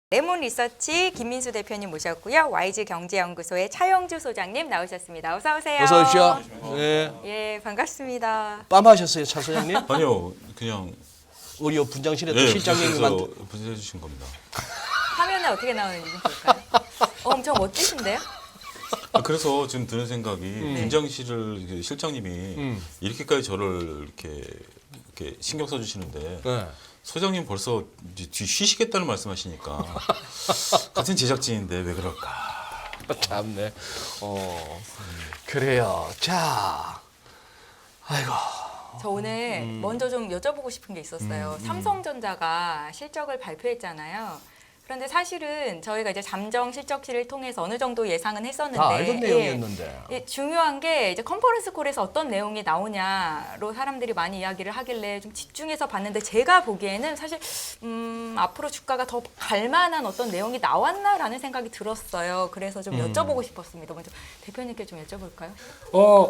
레몬 리서치 김민수 대표님 모셨고요. YG 경제연구소의 차영주 소장님 나오셨습니다. 어서 오세요. 어서 오십시오. 네. 예, 반갑습니다. 빰 하셨어요, 차 소장님? 아니요, 그냥 우리 요 분장실에 또 실장님이 만든 분석해 주신 겁니다. 화면에 어떻게 나오는지 좀 볼까요? 엄청 멋지신데요? 그래서 지금 드는 생각이 분장실을 이렇게 실장님이 이렇게까지 저를 이렇게 신경 써주시는데 네. 소장님 벌써 뒤 쉬시겠다는 말씀하시니까 같은 제작진인데 왜 그럴까? 참네. 그래요. 자, 아이고. 저 오늘 먼저 좀 여쭤보고 싶은 게 있었어요. 삼성전자가 실적을 발표했잖아요. 그런데 사실은 저희가 이제 잠정 실적실을 통해서 어느 정도 예상은 했었는데 다 알던 내용이었는데. 예, 중요한 게 이제 컨퍼런스 콜에서 어떤 내용이 나오냐로 사람들이 많이 이야기를 하길래 좀 집중해서 봤는데 제가 보기에는 사실 앞으로 주가가 더 갈 만한 어떤 내용이 나왔나라는 생각이 들었어요. 그래서 좀 여쭤보고 싶었습니다. 먼저 대표님께 좀 여쭤볼까요?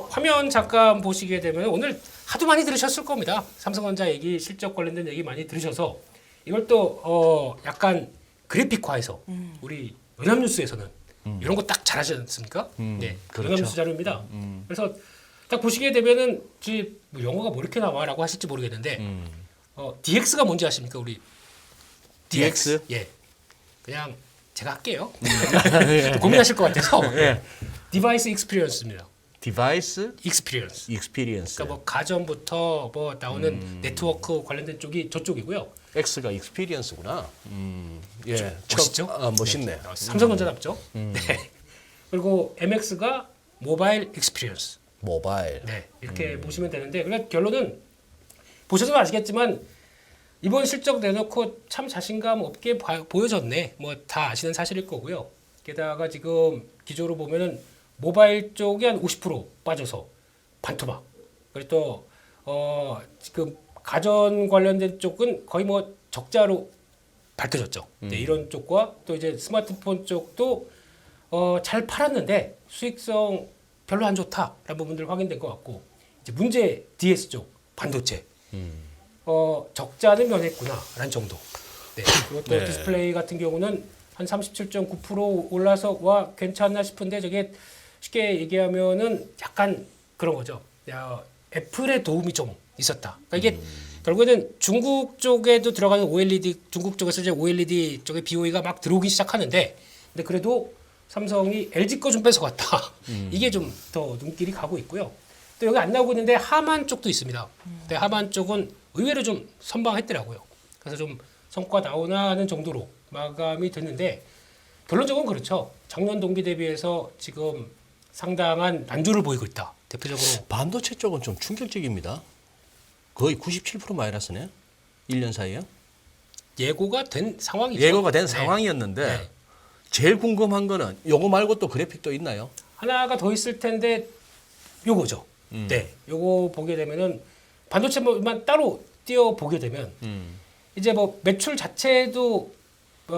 화면 잠깐 보시게 되면 오늘 하도 많이 들으셨을 겁니다. 삼성전자 얘기, 실적 관련된 얘기 많이 들으셔서 이걸 또 약간 그래픽화해서 우리 연합뉴스에서는 이런 거 딱 잘하지 않습니까? 네, 그렇죠. 연합뉴스 자료입니다. 그래서 딱 보시게 되면은 뭐 영어가 뭐 이렇게 나와라고 하실지 모르겠는데 DX가 뭔지 아십니까? 우리 DX? 예, 그냥 제가 할게요. 고민하실 것 같아서 디바이스 익스피리언스입니다. 디바이스 익스피리언스. 익스피리언스. 그러니까 뭐 가전부터 뭐 나오는 네트워크 관련된 쪽이 저쪽이고요. X가 익스피리언스구나. 예. 멋있죠? 멋있네. 삼성전자답죠. 네. 그리고 MX가 모바일 익스피리언스. 모바일. 네. 이렇게 보시면 되는데 그러니까 결론은 보셔서 아시겠지만 이번 실적 내놓고 참 자신감 없게 보여졌네. 뭐 다 아시는 사실일 거고요. 게다가 지금 기조로 보면은 모바일 쪽이 한 50% 빠져서 반토막. 그리고 또 지금 가전 관련된 쪽은 거의 뭐 적자로 밝혀졌죠. 네, 이런 쪽과 또 이제 스마트폰 쪽도 잘 팔았는데 수익성 별로 안 좋다라는 부분들 확인된 것 같고 이제 문제 DS 쪽 반도체 적자는 면했구나라는 정도. 네, 그리고 또 디스플레이 같은 경우는 한 37.9% 올라서 와 괜찮나 싶은데 저게 쉽게 얘기하면은 약간 그런 거죠. 애플의 도움이 좀 있었다. 그러니까 이게 결국에는 중국 쪽에도 들어가는 OLED, 중국 쪽에서 이제 OLED 쪽에 BOE가 막 들어오기 시작하는데, 근데 그래도 삼성이 LG 거 좀 뺏어갔다. 이게 좀 더 눈길이 가고 있고요. 또 여기 안 나오고 있는데 하만 쪽도 있습니다. 근데 하만 쪽은 의외로 좀 선방했더라고요. 그래서 좀 성과 나오나 하는 정도로 마감이 됐는데, 결론적으로 그렇죠. 작년 동기 대비해서 지금 상당한 난조를 보이고 있다. 대표적으로 반도체 쪽은 좀 충격적입니다. 거의 97% 마이너스네. 1년 사이에. 예고가 된 상황이죠. 예고가 된 네. 상황이었는데 네. 제일 궁금한 거는 요거 말고 또 그래픽도 있나요? 하나가 더 있을 텐데 요거죠. 네, 요거 보게 되면은 반도체만 따로 띄어 보게 되면 이제 뭐 매출 자체도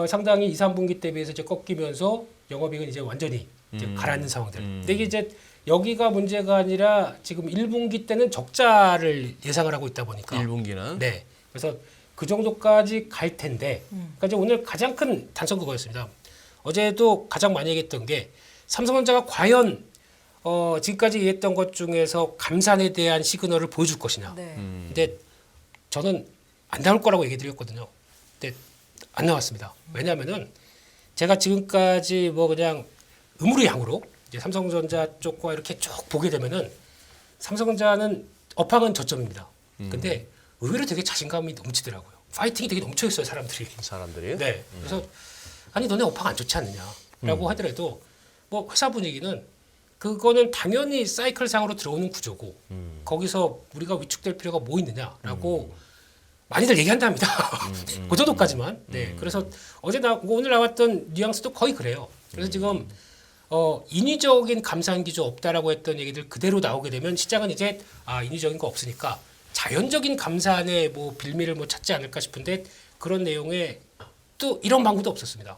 상당히 2, 3분기 대비해서 이제 꺾이면서 영업이익은 이제 완전히 이제 가라앉는 상황들. 근데 이게 이제 여기가 문제가 아니라 지금 1분기 때는 적자를 예상을 하고 있다 보니까 1분기는. 네. 그래서 그 정도까지 갈 텐데, 그러니까 이제 오늘 가장 큰 단서는 그거였습니다. 어제도 가장 많이 얘기했던 게 삼성전자가 과연 지금까지 얘기했던 것 중에서 감산에 대한 시그널을 보여줄 것이냐. 네. 근데 저는 안 나올 거라고 얘기 드렸거든요. 근데 안 나왔습니다. 왜냐하면은 제가 지금까지 뭐 그냥 음으로 양으로 이제 삼성전자 쪽과 이렇게 쭉 보게 되면은 삼성전자는 업황은 저점입니다. 근데 의외로 되게 자신감이 넘치더라고요. 파이팅이 되게 넘쳐 있어요, 사람들이. 네. 그래서 아니 너네 업황 안 좋지 않느냐라고 하더라도 뭐 회사 분위기는 그거는 당연히 사이클상으로 들어오는 구조고 거기서 우리가 위축될 필요가 뭐 있느냐라고 많이들 얘기한답니다. 그 정도까지만. 네. 그래서 오늘 나왔던 뉘앙스도 거의 그래요. 그래서 지금 인위적인 감산 기조 없다라고 했던 얘기들 그대로 나오게 되면 시장은 이제 인위적인 거 없으니까 자연적인 감산의 뭐 빌미를 뭐 찾지 않을까 싶은데 그런 내용에 또 이런 방구도 없었습니다.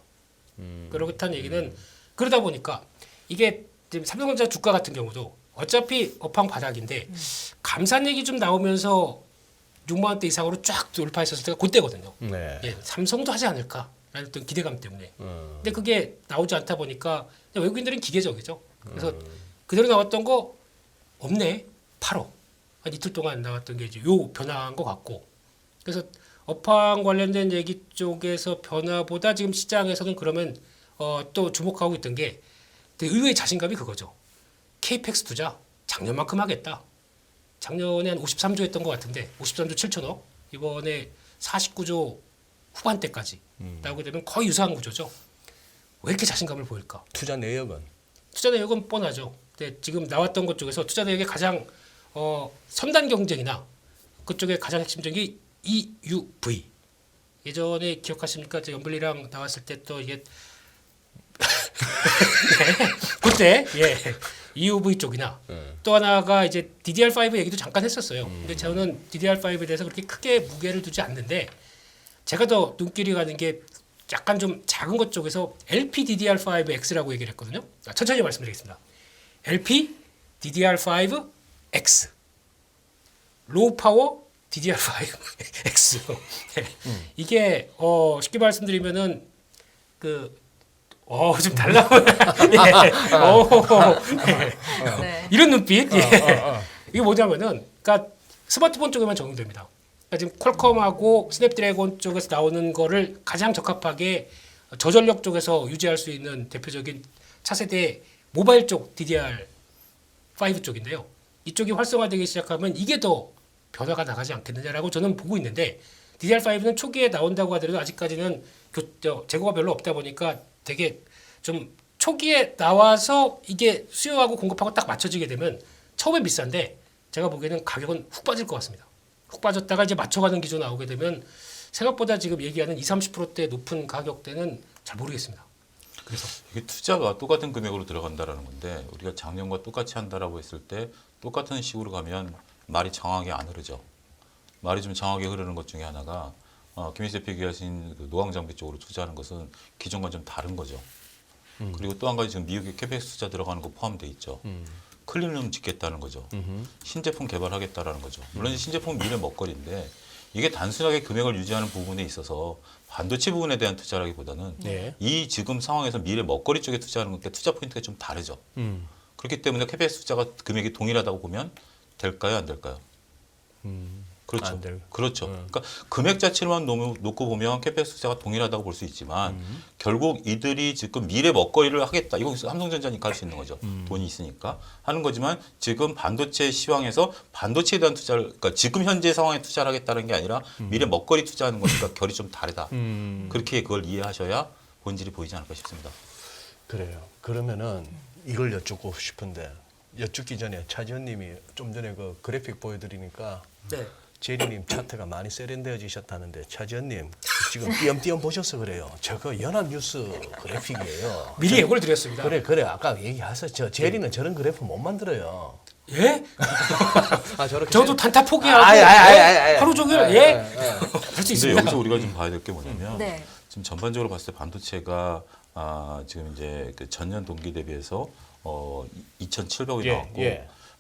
그렇다는 얘기는 그러다 보니까 이게 지금 삼성전자 주가 같은 경우도 어차피 업황 바닥인데 감산 얘기 좀 나오면서 6만 원대 이상으로 쫙 돌파했었을 때가 그때거든요. 네. 예, 삼성도 하지 않을까라는 어떤 기대감 때문에. 근데 그게 나오지 않다 보니까 그냥 외국인들은 기계적이죠. 그래서 그대로 나왔던 거 없네. 팔어. 한 이틀 동안 나왔던 게 이제 요 변화한 것 같고. 그래서 업황 관련된 얘기 쪽에서 변화보다 지금 시장에서는 그러면 또 주목하고 있던 게 되게 의외의 자신감이 그거죠. KPX 투자 작년만큼 하겠다. 작년에 한 53조 했던 것 같은데 53조 7천억 이번에 49조 후반대까지 나오게 되면 거의 유사한 구조죠. 왜 이렇게 자신감을 보일까? 투자 내역은 투자 내역은 뻔하죠. 근데 지금 나왔던 것 중에서 투자 내역의 가장 선단 경쟁이나 그쪽에 가장 핵심적인 게 EUV. 예전에 기억하십니까? 저 연블리랑 나왔을 때 또 이게 네, 그때 예. EUV 쪽이나 또 하나가 이제 DDR5 얘기도 잠깐 했었어요. 근데 저는 DDR5에 대해서 그렇게 크게 무게를 두지 않는데 제가 더 눈길이 가는 게 약간 좀 작은 것 쪽에서 LPDDR5X라고 얘기를 했거든요. 천천히 말씀드리겠습니다. LPDDR5X 로우 파워 DDR5X 이게 쉽게 말씀드리면은 좀 달라. 예. 네. 이런 눈빛. 예. 이게 뭐냐면은, 그러니까 스마트폰 쪽에만 적용됩니다. 그러니까 지금 퀄컴하고 스냅드래곤 쪽에서 나오는 거를 가장 적합하게 저전력 쪽에서 유지할 수 있는 대표적인 차세대 모바일 쪽 DDR5 쪽인데요. 이쪽이 활성화되기 시작하면 이게 더 변화가 나가지 않겠느냐라고 저는 보고 있는데 DDR5는 초기에 나온다고 하더라도 아직까지는 재고가 별로 없다 보니까 되게 좀 초기에 나와서 이게 수요하고 공급하고 딱 맞춰지게 되면 처음엔 비싼데 제가 보기에는 가격은 훅 빠질 것 같습니다. 훅 빠졌다가 이제 맞춰가는 기조 나오게 되면 생각보다 지금 얘기하는 20-30%대 높은 가격대는 잘 모르겠습니다. 그래서 이게 투자가 똑같은 금액으로 들어간다라는 건데 우리가 작년과 똑같이 한다라고 했을 때 똑같은 식으로 가면 말이 정확하게 안 흐르죠. 말이 좀 정확하게 흐르는 것 중에 하나가 김희재 대표 얘기하신 그 노광 장비 쪽으로 투자하는 것은 기존과 좀 다른 거죠. 그리고 또 한 가지 지금 미국에 캐펙스 투자 들어가는 거 포함되어 있죠. 클린룸 짓겠다는 거죠. 신제품 개발하겠다라는 거죠. 물론 신제품 미래 먹거리인데 이게 단순하게 금액을 유지하는 부분에 있어서 반도체 부분에 대한 투자라기보다는 네. 이 지금 상황에서 미래 먹거리 쪽에 투자하는 것과 투자 포인트가 좀 다르죠. 그렇기 때문에 캐펙스 투자가 금액이 동일하다고 보면 될까요, 안 될까요? 그렇죠. 안 될. 그렇죠. 그러니까 금액 자체만 놓고 보면 캐펙스 투자가 동일하다고 볼 수 있지만 결국 이들이 지금 미래 먹거리를 하겠다. 이거 삼성전자니까 할 수 있는 거죠. 돈이 있으니까 하는 거지만 지금 반도체 시황에서 반도체에 대한 투자를 그러니까 지금 현재 상황에 투자를 하겠다는 게 아니라 미래 먹거리 투자하는 거니까 결이 좀 다르다. 그렇게 그걸 이해하셔야 본질이 보이지 않을까 싶습니다. 그래요. 그러면은 이걸 여쭙고 싶은데 여쭙기 전에 차지현님이 좀 전에 그 그래픽 보여드리니까 네. 제리님 차트가 많이 세련되어지셨다는데 차지현님 지금 띄엄띄엄 보셔서 그래요. 저거 연합뉴스 그래픽이에요. 미리 예고를 드렸습니다. 그래 아까 얘기하셨죠. 제리는 저런 그래프 못 만들어요. 예? 저렇게 저도 단타 포기하고 아이. 하루 종일 할 수 근데 있습니다. 여기서 우리가 좀 봐야 될 게 뭐냐면 네. 지금 전반적으로 봤을 때 반도체가 지금 이제 그 전년 동기 대비해서 2,700억이 나왔고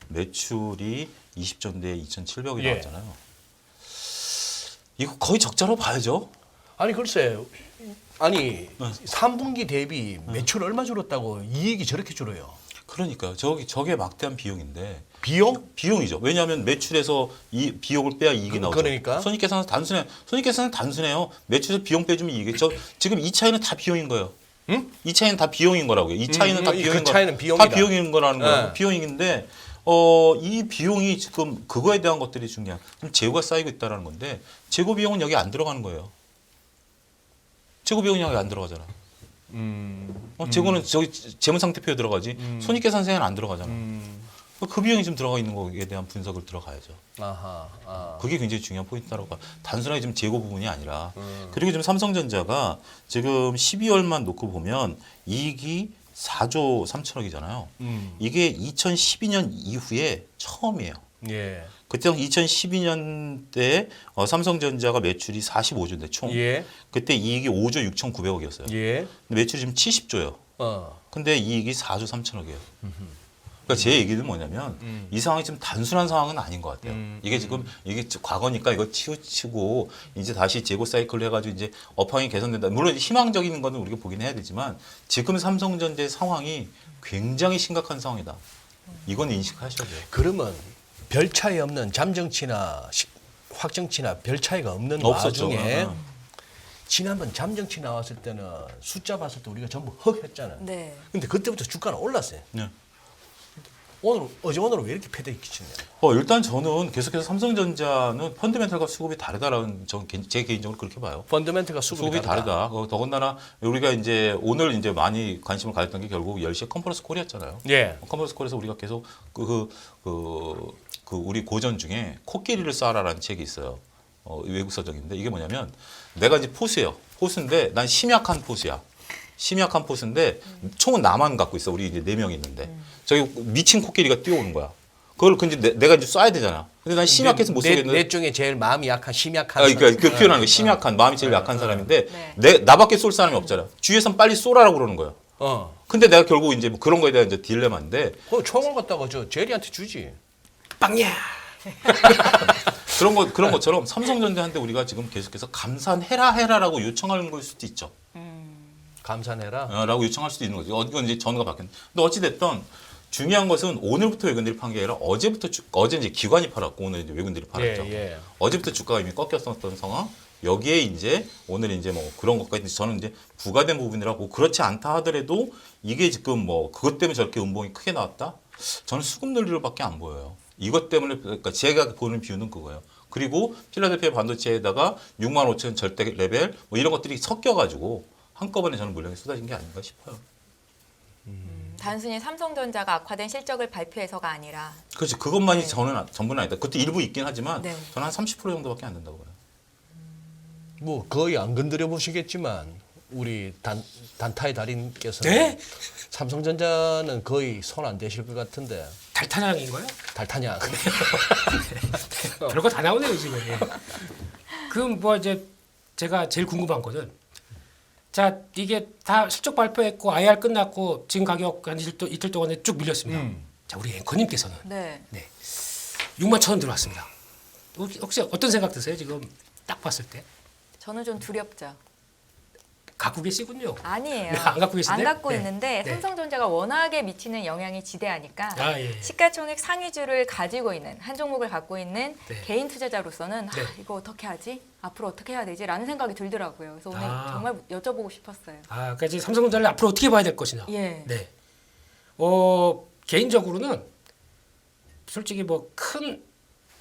매출이 20조인데 2,700억이 나왔잖아요. 이거 거의 적자로 봐야죠. 아니 글쎄 아니 3분기 대비 매출 얼마 줄었다고 이익이 저렇게 줄어요. 그러니까요. 저게 막대한 비용인데 비용이죠. 왜냐하면 매출에서 이 비용을 빼야 이익이 나오죠. 그러니까 손익계산은 단순해요. 매출에서 비용 빼주면 이익이죠. 지금 이 차이는 다 비용인 거예요. 응? 이 차이는 다 비용인 거라고요. 이 차이는 다 비용인 그 차이는 비용이다. 다 비용인 거라는 거예요. 비용인데 이 비용이 지금 그거에 대한 것들이 중요한. 지금 재고가 쌓이고 있다는 건데 재고 비용은 여기 안 들어가는 거예요. 재고 비용이 여기 안 들어가잖아. 재고는 저기 재무상태표에 들어가지 손익계산서에는 안 들어가잖아. 그 비용이 좀 들어가 있는 거에 대한 분석을 들어가야죠. 그게 굉장히 중요한 포인트라고 봐. 단순하게 지금 재고 부분이 아니라 그리고 지금 삼성전자가 지금 12월만 놓고 보면 이익이 4조 3천억이잖아요. 이게 2012년 이후에 처음이에요. 예. 그때 2012년 때 삼성전자가 매출이 45조인데 총. 예. 그때 이익이 5조 6,900억이었어요. 예. 근데 매출이 지금 70조예요. 어. 근데 이익이 4조 3천억이에요. 그러니까 제 얘기는 뭐냐면 이 상황이 지금 단순한 상황은 아닌 것 같아요. 이게 지금 이게 과거니까 이거 치우치고 이제 다시 재고 사이클로 해가지고 이제 업황이 개선된다. 물론 희망적인 거는 우리가 보긴 해야 되지만 지금 삼성전자의 상황이 굉장히 심각한 상황이다. 이건 인식하셔야 돼요. 그러면 별 차이 없는 잠정치나 확정치나 별 차이가 없는 없었죠. 와중에 지난번 잠정치 나왔을 때는 숫자 봤을 때 우리가 전부 헉 했잖아요. 네. 근데 그때부터 주가는 올랐어요. 네. 오늘은 왜 이렇게 패대기 끼치냐? 일단 저는 계속해서 삼성전자는 펀더멘털과 수급이 다르다라는 제 개인적으로 그렇게 봐요. 펀더멘트가 수급이 다르다. 더군다나 우리가 이제 오늘 이제 많이 관심을 가졌던 게 결국 10시에 컨퍼런스 콜이었잖아요. 예. 컨퍼런스 콜에서 우리가 계속 우리 고전 중에 코끼리를 쏴라라는 책이 있어요. 외국 서적인데 이게 뭐냐면 내가 이제 포수예요. 포수인데 난 심약한 포수야. 심약한 포수인데 총은 나만 갖고 있어. 우리 이제 4명 있는데 저기 미친 코끼리가 뛰어오는 거야. 그걸 근데 내가 이제 쏴야 되잖아. 근데 난 심약해서 못 쏘겠는데. 넷 중에 제일 마음이 약한 심약한. 그러니까 그 표현하는 거야. 심약한 마음이 제일 약한 사람인데 네. 나밖에 쏠 사람이 없잖아. 주위에선 빨리 쏘라라고 그러는 거야. 근데 내가 결국 이제 뭐 그런 거에 대한 이제 딜레마인데 그 총을 갖다가 저 제리한테 주지. 빵야. 그런 것처럼 삼성전자한테 우리가 지금 계속해서 감산해라라고 요청하는 걸 수도 있죠. 감산해라. 라고 요청할 수도 있는 거죠. 이건 이제 전후가 바뀌었는데. 근데 어찌됐든 중요한 것은 오늘부터 외국인들이 판 게 아니라 어제 이제 기관이 팔았고 오늘 이제 외국인들이 팔았죠. 예. 어제부터 주가가 이미 꺾였었던 상황. 여기에 이제 오늘 이제 뭐 그런 것까지 저는 이제 부과된 부분이라고 그렇지 않다 하더라도 이게 지금 뭐 그것 때문에 저렇게 음봉이 크게 나왔다? 저는 수급 논리로밖에 안 보여요. 이것 때문에 그러니까 제가 보는 비유는 그거예요. 그리고 필라델피아 반도체에다가 65,000 절대 레벨 뭐 이런 것들이 섞여가지고 한꺼번에 저는 물량이 쏟아진 게 아닌가 싶어요. 단순히 삼성전자가 악화된 실적을 발표해서가 아니라 그렇지. 그것만이 네. 전부는 아니다. 그것도 일부 있긴 하지만 네. 저는 한 30% 정도밖에 안 된다고 봐요. 뭐 거의 안 건드려 보시겠지만 우리 단타의 달인께서는 네? 삼성전자는 거의 손 안 대실 것 같은데 달타냥인 거예요? 달타냐. 별거 다 나오네요 지금. 예. 그럼 뭐 이제 제가 제일 궁금한 거는 자 이게 다 실적 발표했고 IR 끝났고 지금 가격 한 이틀 동안에 쭉 밀렸습니다. 자 우리 앵커님께서는 네. 61,000원 들어왔습니다. 혹시 어떤 생각 드세요 지금 딱 봤을 때? 저는 좀 두렵죠. 갖고 계시군요. 아니에요. 네, 안 갖고 계신데? 안 갖고 네. 있는데 네. 삼성전자가 워낙에 미치는 영향이 지대하니까 아, 예. 시가총액 상위주를 가지고 있는 한 종목을 갖고 있는 네. 개인 투자자로서는 네. 이거 어떻게 하지? 앞으로 어떻게 해야 되지?라는 생각이 들더라고요. 그래서 오늘 아. 정말 여쭤보고 싶었어요. 그러니까 이제 삼성전자를 앞으로 어떻게 봐야 될 것이냐. 예. 네. 개인적으로는 솔직히 뭐 큰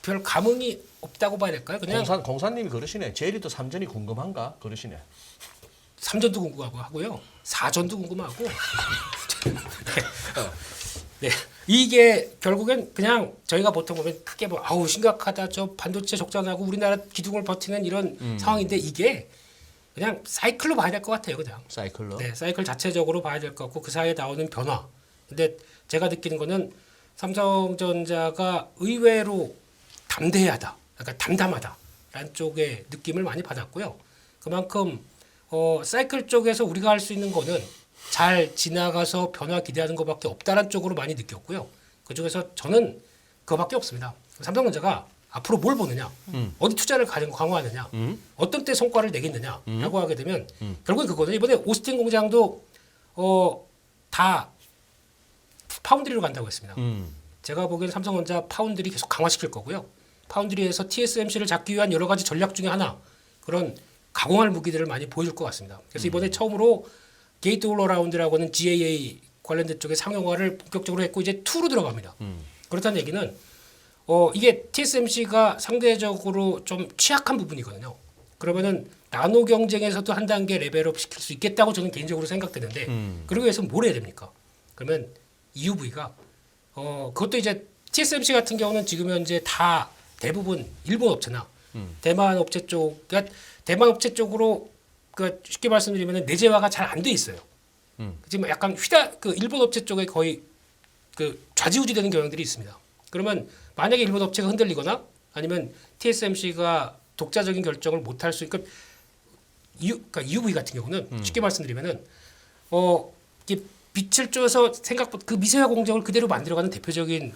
별 감흥이 없다고 봐야 될까요? 그냥 공사님이 그러시네. 제리도 삼전이 궁금한가? 그러시네. 3전도 궁금하고 하고요. 4전도 궁금하고. 네. 이게 결국엔 그냥 저희가 보통 보면 크게 뭐 아우 심각하다 저 반도체 적자나고 우리나라 기둥을 버티는 이런 상황인데 이게 그냥 사이클로 봐야 될 것 같아요. 그냥. 사이클로. 네, 사이클 자체적으로 봐야 될 것 같고 그 사이에 나오는 변화. 근데 제가 느끼는 거는 삼성전자가 의외로 담대하다, 그러니까 담담하다라는 쪽의 느낌을 많이 받았고요. 그만큼 사이클 쪽에서 우리가 할 수 있는 거는 잘 지나가서 변화 기대하는 것밖에 없다라는 쪽으로 많이 느꼈고요. 그 중에서 저는 그거밖에 없습니다. 삼성전자가 앞으로 뭘 보느냐, 어디 투자를 강화하느냐, 어떤 때 성과를 내겠느냐라고 하게 되면 결국엔 그거는 이번에 오스틴 공장도 다 파운드리로 간다고 했습니다. 제가 보기엔 삼성전자 파운드리 계속 강화시킬 거고요. 파운드리에서 TSMC를 잡기 위한 여러 가지 전략 중에 하나 그런 가공할 무기들을 많이 보여줄 것 같습니다. 그래서 이번에 처음으로 게이트 올어라운드라고 하는 GAA 관련된 쪽의 상용화를 본격적으로 했고 이제 2로 들어갑니다. 그렇다는 얘기는 이게 TSMC가 상대적으로 좀 취약한 부분이거든요. 그러면은 나노 경쟁에서도 한 단계 레벨업 시킬 수 있겠다고 저는 개인적으로 생각되는데 그러기 위해서 뭘 해야 됩니까? 그러면 EUV가 그것도 이제 TSMC 같은 경우는 지금 현재 다 대부분 일본 업체나 대만 업체 쪽, 그러니까 대만 업체 쪽으로 그 쉽게 말씀드리면 내재화가 잘 안 돼 있어요. 지금 약간 그 일본 업체 쪽에 거의 그 좌지우지되는 경향들이 있습니다. 그러면 만약에 일본 업체가 흔들리거나 아니면 TSMC가 독자적인 결정을 못 할 수 있고, 그러니까 EUV 같은 경우는 쉽게 말씀드리면은 이게 빛을 쬐서 생각보다 그 미세화 공정을 그대로 만들어가는 대표적인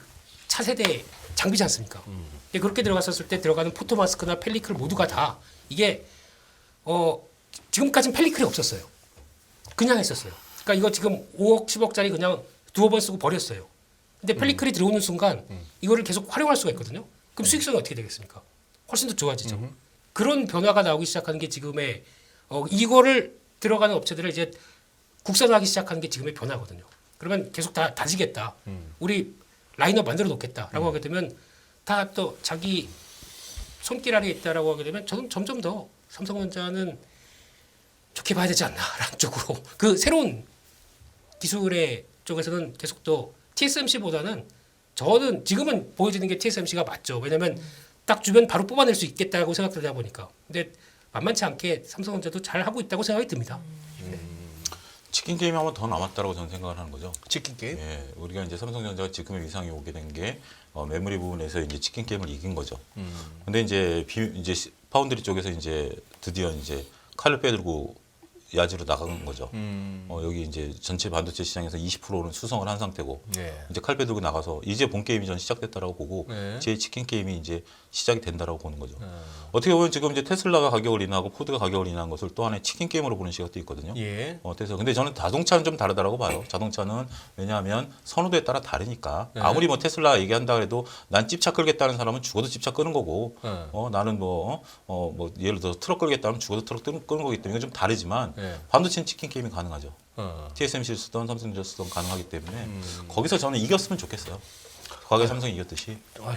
차세대 장비지 않습니까? 근데 그렇게 들어갔었을 때 들어가는 포토마스크나 펠리클 모두가 다 이게 지금까지는 펠리클이 없었어요. 그냥 했었어요. 그러니까 이거 지금 5억, 10억짜리 그냥 두어 번 쓰고 버렸어요. 근데 펠리클이 들어오는 순간 이거를 계속 활용할 수가 있거든요. 그럼 수익성이 어떻게 되겠습니까? 훨씬 더 좋아지죠. 그런 변화가 나오기 시작하는 게 지금의 이거를 들어가는 업체들을 이제 국산화하기 시작하는 게 지금의 변화거든요. 그러면 계속 다 다지겠다. 우리 라인업 만들어 놓겠다라고 하게 되면 다 또 자기 손길 아래에 있다라고 하게 되면 저는 점점 더 삼성전자는 좋게 봐야 되지 않나라는 쪽으로 그 새로운 기술의 쪽에서는 계속 또 TSMC보다는 저는 지금은 보여지는 게 TSMC가 맞죠. 왜냐하면 딱 주변 바로 뽑아낼 수 있겠다고 생각되다 보니까. 근데 만만치 않게 삼성전자도 잘 하고 있다고 생각이 듭니다. 치킨 게임이 한 번 더 남았다라고 저는 생각을 하는 거죠. 치킨 게임? 예, 우리가 이제 삼성전자가 지금의 위상이 오게 된 게 메모리 부분에서 이제 치킨 게임을 이긴 거죠. 근데 이제 파운드리 쪽에서 이제 드디어 이제 칼을 빼들고 야지로 나간 거죠. 여기 이제 전체 반도체 시장에서 20%는 수성을 한 상태고 네. 이제 칼 빼들고 나가서 이제 본 게임이 전 시작됐다라고 보고 네. 제 치킨 게임이 이제 시작이 된다라고 보는 거죠. 어떻게 보면 지금 이제 테슬라가 가격을 인하하고 포드가 가격을 인하한 것을 또 하나의 치킨 게임으로 보는 시각도 있거든요. 예. 그래서 근데 저는 자동차는 좀 다르다라고 봐요. 자동차는 왜냐하면 선호도에 따라 다르니까 네. 아무리 뭐 테슬라 얘기한다 해도 난 찝차 끌겠다는 사람은 죽어도 찝차 끄는 거고 네. 나는 뭐 예를 들어 트럭 끌겠다면 죽어도 트럭 끄는 거기 때문에 이건 좀 다르지만 네. 반도체는 치킨 게임이 가능하죠. 어. TSMC를 쓰던 삼성전자 쓰던 가능하기 때문에 거기서 저는 이겼으면 좋겠어요. 과거에 삼성이 이겼듯이. 아휴,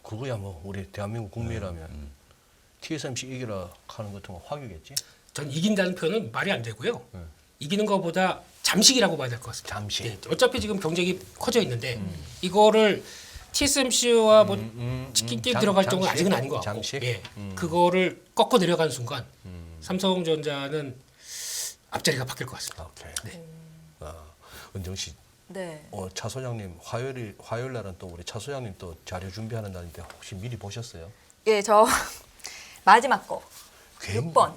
그거야 뭐 우리 대한민국 국민이라면 TSMC 이기라 하는 것은 화기겠지. 전 이긴다는 표현은 말이 안 되고요. 이기는 것보다 잠식이라고 봐야 될 것 같습니다. 잠식. 네, 어차피 지금 경쟁이 커져 있는데 이거를 TSMC와 뭐 치킨 게임 들어갈 정도는 잠식? 아직은 아닌 것 같고, 잠식? 예, 그거를 꺾어 내려가는 순간 삼성전자는 앞자리가 바뀔 것 같습니다. 오케이. 은정 씨, 네. 차 소장님 화요일 날은 또 우리 차 소장님 또 자료 준비하는 날인데 혹시 미리 보셨어요? 예, 저 마지막 거. 6번.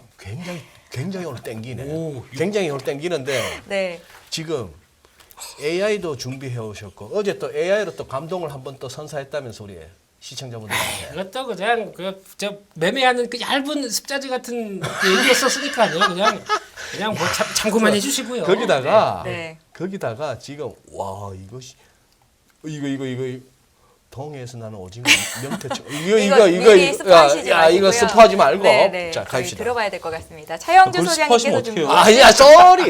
굉장히 오늘 땡기네. 오, 굉장히 오늘 땡기는데 네. 지금 AI도 준비해 오셨고 어제 또 AI로 또 감동을 한번 또 선사했다면서 우리 시청자분들한테. 이것도 그냥 저 매매하는 그 얇은 습자지 같은 얘기였었으니까요. 그냥 뭐 참고만 해주시고요. 거기다가 지금 와 이것이 이거 동해에서 나는 오징어 명태초 미리 스포하시지 마시고요. 이거 스포하지 말고 네. 자 저희 가입시다. 들어봐야 될 것 같습니다. 차영주 그걸 소장님께서 스포하시면 좀 어떡해요? 아니야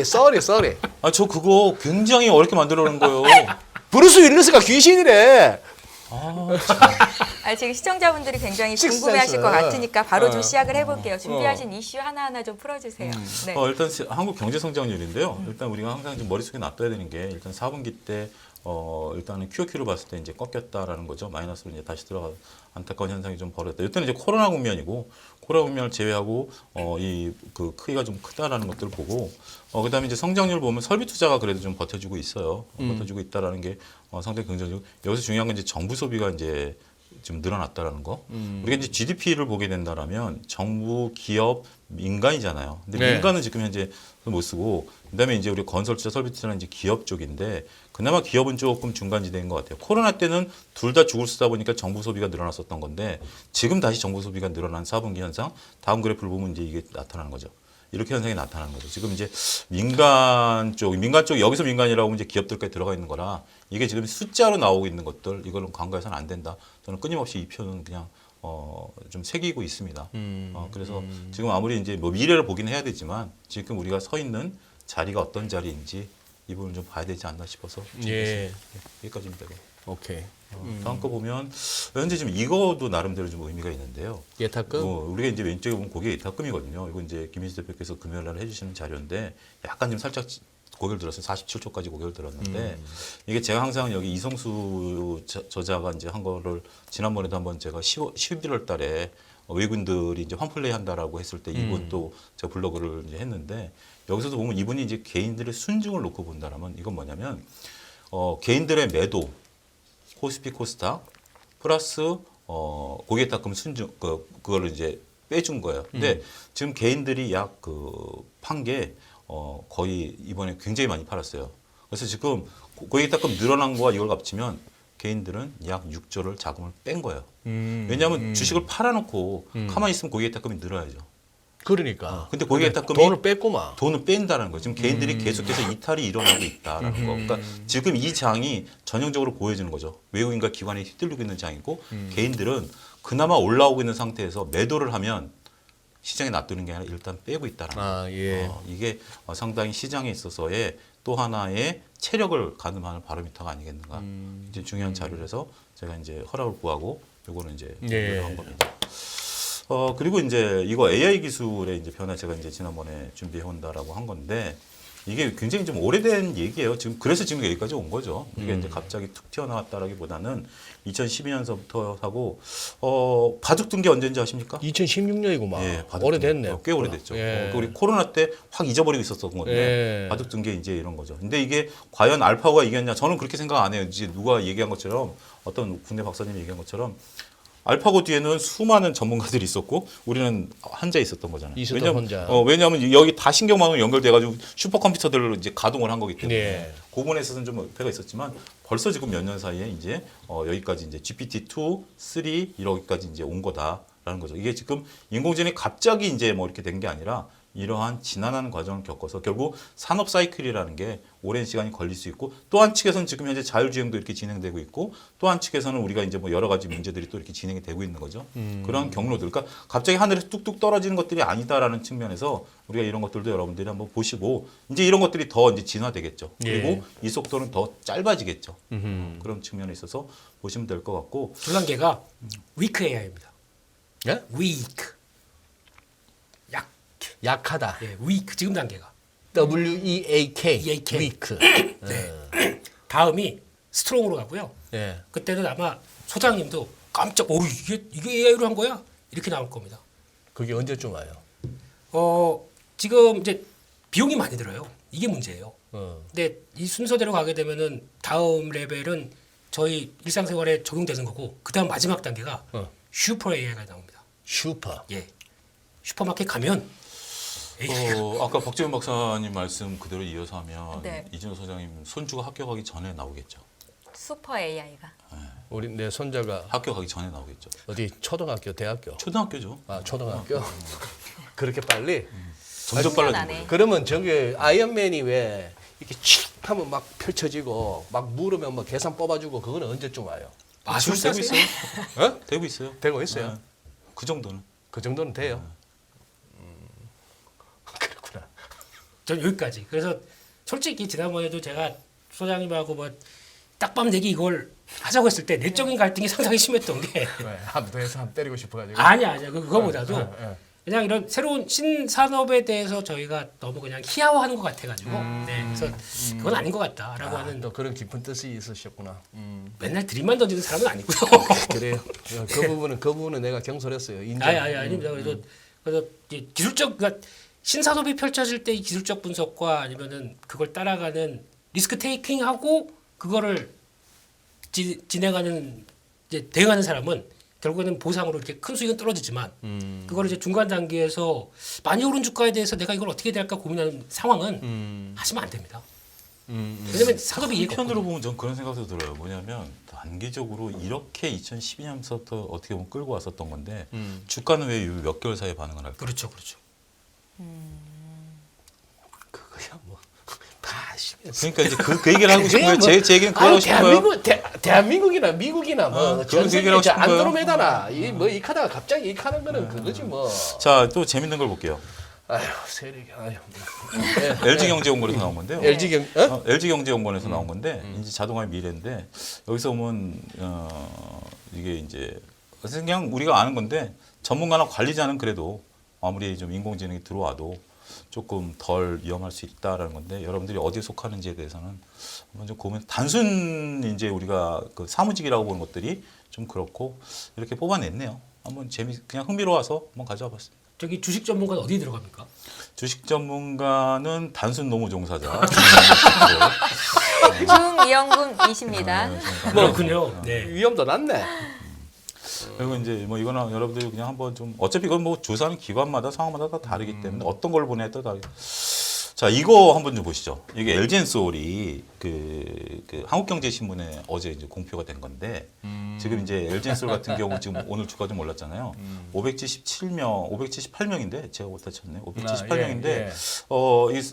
쏘리 아, 저 그거 굉장히 어렵게 만들어 놓은 거예요. 브루스 윌리스가 귀신이래. 지금 시청자분들이 굉장히 식센스. 궁금해하실 것 같으니까 바로 좀 시작을 해볼게요. 준비하신 이슈 하나하나 좀 풀어주세요. 네. 일단 한국 경제 성장률인데요. 일단 우리가 항상 좀 머릿속에 놔둬야 되는 게 일단 4분기 때 일단은 QOQ를 봤을 때 이제 꺾였다라는 거죠. 마이너스로 이제 다시 들어가 안타까운 현상이 좀 벌어졌다. 일단 이제 코로나 국면이고 코로나 국면을 제외하고 이 그 크기가 좀 크다라는 것들을 보고 그다음에 이제 성장률 보면 설비 투자가 그래도 좀 버텨주고 있어요. 버텨주고 있다라는 게 상당히 긍정적이고 여기서 중요한 건 이제 정부 소비가 이제 좀 늘어났다라는 거. 우리가 이제 GDP를 보게 된다라면 정부, 기업, 민간이잖아요. 근데 네. 민간은 지금 현재 못 쓰고 그다음에 이제 우리 건설 투자, 설비 투자는 이제 기업 쪽인데 그나마 기업은 조금 중간지대인 것 같아요. 코로나 때는 둘 다 죽을 쓰다 보니까 정부 소비가 늘어났었던 건데 지금 다시 정부 소비가 늘어난 4분기 현상. 다음 그래프를 보면 이제 이게 나타나는 거죠. 이렇게 현상이 나타나는 거죠. 지금 이제 민간 쪽 여기서 민간이라고 하면 이제 기업들까지 들어가 있는 거라 이게 지금 숫자로 나오고 있는 것들 이거는 간과해서는 안 된다. 저는 끊임없이 이 표는 그냥 좀 새기고 있습니다. 그래서 지금 아무리 이제 뭐 미래를 보긴 해야 되지만 지금 우리가 서 있는 자리가 어떤 자리인지 이 부분을 좀 봐야 되지 않나 싶어서 예. 여기까지입니다. 오케이. 다음 거 보면 현재 지금 이거도 나름대로 좀 의미가 있는데요. 예탁금. 우리가 이제 왼쪽에 보면 그게 예탁금이거든요. 이거 이제 김민수 대표께서 금요일 날 해주시는 자료인데 약간 좀 살짝 고개를 들었어요. 47초까지 고개를 들었는데 이게 제가 항상 여기 이성수 저자가 이제 한 거를 지난번에도 한번 제가 11월 달에 외국인들이 이제 환플레이 한다라고 했을 때 이분 또 제가 블로그를 이제 했는데 여기서도 보면 이분이 이제 개인들의 순증을 놓고 본다라면 이건 뭐냐면 개인들의 매도 코스피 코스닥 플러스 고객탁금 순증 그거를 이제 빼준 거예요. 근데 지금 개인들이 약 판 게 거의 이번에 굉장히 많이 팔았어요. 그래서 지금 고객탁금 늘어난 거와 이걸 합치면 개인들은 약 6조를 자금을 뺀 거예요. 왜냐하면 주식을 팔아놓고 가만히 있으면 고객탁금이 늘어야죠. 그러니까. 근데 고객탁금이 돈을 뺐구만. 돈을 뺀다는 거예요. 지금 개인들이 계속해서 이탈이 일어나고 있다라는 거. 그러니까 지금 이 장이 전형적으로 보여주는 거죠. 외국인과 기관이 휘둘리고 있는 장이고 개인들은 그나마 올라오고 있는 상태에서 매도를 하면 시장에 놔두는 게 아니라 일단 빼고 있다는 거예요. 아, 예. 이게 상당히 시장에 있어서의 또 하나의 체력을 가늠하는 바로미터가 아니겠는가. 이제 중요한 자료라서 제가 이제 허락을 구하고 요거는 이제 예. 한 겁니다. 그리고 이제 이거 AI 기술의 이제 변화 제가 이제 지난번에 준비해 온다라고 한 건데 이게 굉장히 좀 오래된 얘기예요. 지금 그래서 지금 여기까지 온 거죠. 이게 이제 갑자기 툭 튀어나왔다라기보다는 2012년서부터 하고 바둑 둔 게 언제인지 아십니까? 2016년이구만. 예, 바둑 오래됐네. 꽤 오래됐죠. 예. 우리 코로나 때 확 잊어버리고 있었던 건데 예. 바둑 둔 게 이제 이런 거죠. 근데 이게 과연 알파고가 이겼냐? 저는 그렇게 생각 안 해요. 이제 누가 얘기한 것처럼 어떤 국내 박사님이 얘기한 것처럼 알파고 뒤에는 수많은 전문가들이 있었고 우리는 혼자 있었던 거잖아요. 있었던 혼자. 왜냐하면 여기 다 신경망으로 연결돼가지고 슈퍼컴퓨터들로 이제 가동을 한 거기 때문에 예. 그 부분에 있어서는 좀 배가 있었지만 벌써 지금 몇 년 사이에 이제 여기까지 이제 GPT-2, 3 이렇게까지 이제 온 거다라는 거죠. 이게 지금 인공지능이 갑자기 이제 뭐 이렇게 된 게 아니라 이러한 지난한 과정을 겪어서 결국 산업 사이클이라는 게 오랜 시간이 걸릴 수 있고 또 한 측에서는 지금 현재 자율주행도 이렇게 진행되고 있고 또 한 측에서는 우리가 이제 뭐 여러 가지 문제들이 또 이렇게 진행이 되고 있는 거죠. 그런 경로들. 그러니까 갑자기 하늘에서 뚝뚝 떨어지는 것들이 아니다라는 측면에서 우리가 이런 것들도 여러분들이 한번 보시고 이제 이런 것들이 더 이제 진화되겠죠. 그리고 예. 이 속도는 더 짧아지겠죠. 그런 측면에 있어서 보시면 될 것 같고 두 단계가 weak AI입니다. 예? weak. 약. 약하다. 예, weak 지금 단계가. WEAK. EAK. weak. 네. 다음이 스트롱으로 가고요. 예. 그때는 아마 소장님도 깜짝 이게 AI로 한 거야? 이렇게 나올 겁니다. 그게 언제쯤 와요? 지금 이제 비용이 많이 들어요. 이게 문제예요. 어. 근데 이 순서대로 가게 되면은 다음 레벨은 저희 일상생활에 적용되는 거고 그다음 마지막 단계가 슈퍼 AI가 나옵니다. 슈퍼. 예. 슈퍼마켓 가면 아까 박재훈 박사님 말씀 그대로 이어서 하면 네. 이진호 소장님 손주가 합격하기 전에 나오겠죠. 슈퍼 AI가. 우리 내 손자가 합격하기 전에 나오겠죠. 어디 초등학교, 대학교? 초등학교죠. 아, 초등학교. 그렇게 빨리? 점점 년 빨라지는 안에. 거예요. 그러면 저기 아이언맨이 왜 이렇게 칙 하면 막 펼쳐지고 막 물으면 뭐 계산 뽑아주고 그거는 언제쯤 와요? 지금 되고 있어요. 어? 되고 있어요. 되고 있어요. 네. 그 정도는. 그 정도는 돼요. 그렇구나. 전 여기까지. 그래서 솔직히 지난번에도 제가 소장님하고 뭐 딱밤 내기 이걸 하자고 했을 때 내적인 갈등이 상당히 심했던 게 왜? 한번 해서 한 때리고 싶어가지고. 아니야. 그거보다도 예. 그냥 이런 새로운 신산업에 대해서 저희가 너무 그냥 희화화하는 것 같아가지고 네, 그래서 그건 아닌 것 같다라고 하는 또 그런 깊은 뜻이 있으셨구나. 맨날 드립만 던지는 사람은 아니고요. 그래요. 그 부분은 내가 경솔했어요. 인정. 아닙니다. 그래서 이제 기술적 그러니까 신산업이 펼쳐질 때 이 기술적 분석과 아니면은 그걸 따라가는 리스크 테이킹하고 그거를 진행하는 이제 대응하는 사람은 결국에는 보상으로 이렇게 큰 수익은 떨어지지만 그거를 이제 중간 단계에서 많이 오른 주가에 대해서 내가 이걸 어떻게 해야 될까 고민하는 상황은 하시면 안 됩니다. 왜냐면 산업이 이해가 한편으로 없거든요. 보면 전 그런 생각도 들어요. 뭐냐면 단기적으로 이렇게 2012년부터 어떻게 보면 끌고 왔었던 건데 주가는 왜 몇 개월 사이에 반응을 할까? 그렇죠. 그거야 뭐. 다 심해. 그러니까 이제 그 얘기를 하고 싶은 거예요. 그냥 제 얘기는 그거 하고 싶은 거예요. 대한민국이나 미국이나 뭐 그런 전 얘기를 세계 하고 싶은 거예요. 안드로메다나 이 뭐 이 카다가 갑자기 이 카는 거는 그거지 뭐. 자, 또 재밌는 걸 볼게요. 아휴 세력이 아휴. LG경제연구원에서 나온 건데요. LG 경 LG경제연구원에서 나온 건데 이제 자동화의 미래인데 여기서 보면 이게 이제 그냥 우리가 아는 건데 전문가나 관리자는 그래도 아무리 좀 인공지능이 들어와도 조금 덜 위험할 수 있다라는 건데 여러분들이 어디에 속하는지에 대해서는 한번 좀 고민. 단순 이제 우리가 그 사무직이라고 보는 것들이 좀 그렇고 이렇게 뽑아냈네요. 한번 그냥 흥미로워서 한번 가져와 봤습니다. 저기 주식 전문가는 어디 들어갑니까? 주식 전문가는 단순 노무 종사자. 중이영금이십니다. 그렇군요. 네. 위험도 낮네. 그리고 이제 뭐 이거는 여러분들이 그냥 한번 좀 어차피 이건 뭐 조사하는 기관마다 상황마다 다 다르기 때문에 어떤 걸 보냐에 따라 다르. 자, 이거 한번 좀 보시죠. 이게 LG엔솔이 그 한국경제신문에 어제 이제 공표가 된 건데 지금 이제 LG엔솔 같은 경우 지금 오늘 주가 좀 올랐잖아요. 578명인데 제가 못다 쳤네. 578명인데 예.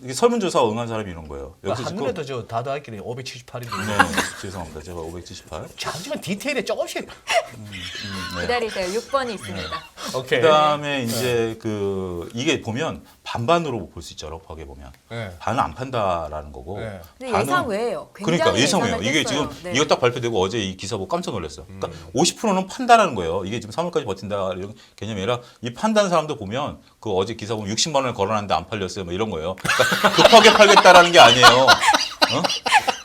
이게 설문조사 응한 사람이 이런 거예요. 여기서 지금 한눈에도 저 다더하기는 578인데. 네, 죄송합니다. 제가 578. 잠시만 디테일에 조금씩. 기다리세요. 6번이 있습니다. 오케이. 그다음에 이제 이게 보면 반반으로 볼 수 있죠. 럽하게 보면 네. 반은 안 판다라는 거고. 네. 근데 반은- 예상 외예요. 그러니까 굉장히 예상해요. 예상을 이게 지금 했어요. 네. 이거 딱 발표되고 어제 이 기사 보고 깜짝 놀랐어요. 그러니까 50%는 판다라는 거예요. 이게 지금 3월까지 버틴다 이런 개념이 아니라 이 판다는 사람도 보면 그 어제 기사 보면 60만 원을 걸어놨는데 안 팔렸어요. 뭐 이런 거예요. 그러니까 급하게 팔겠다라는 게 아니에요. 어?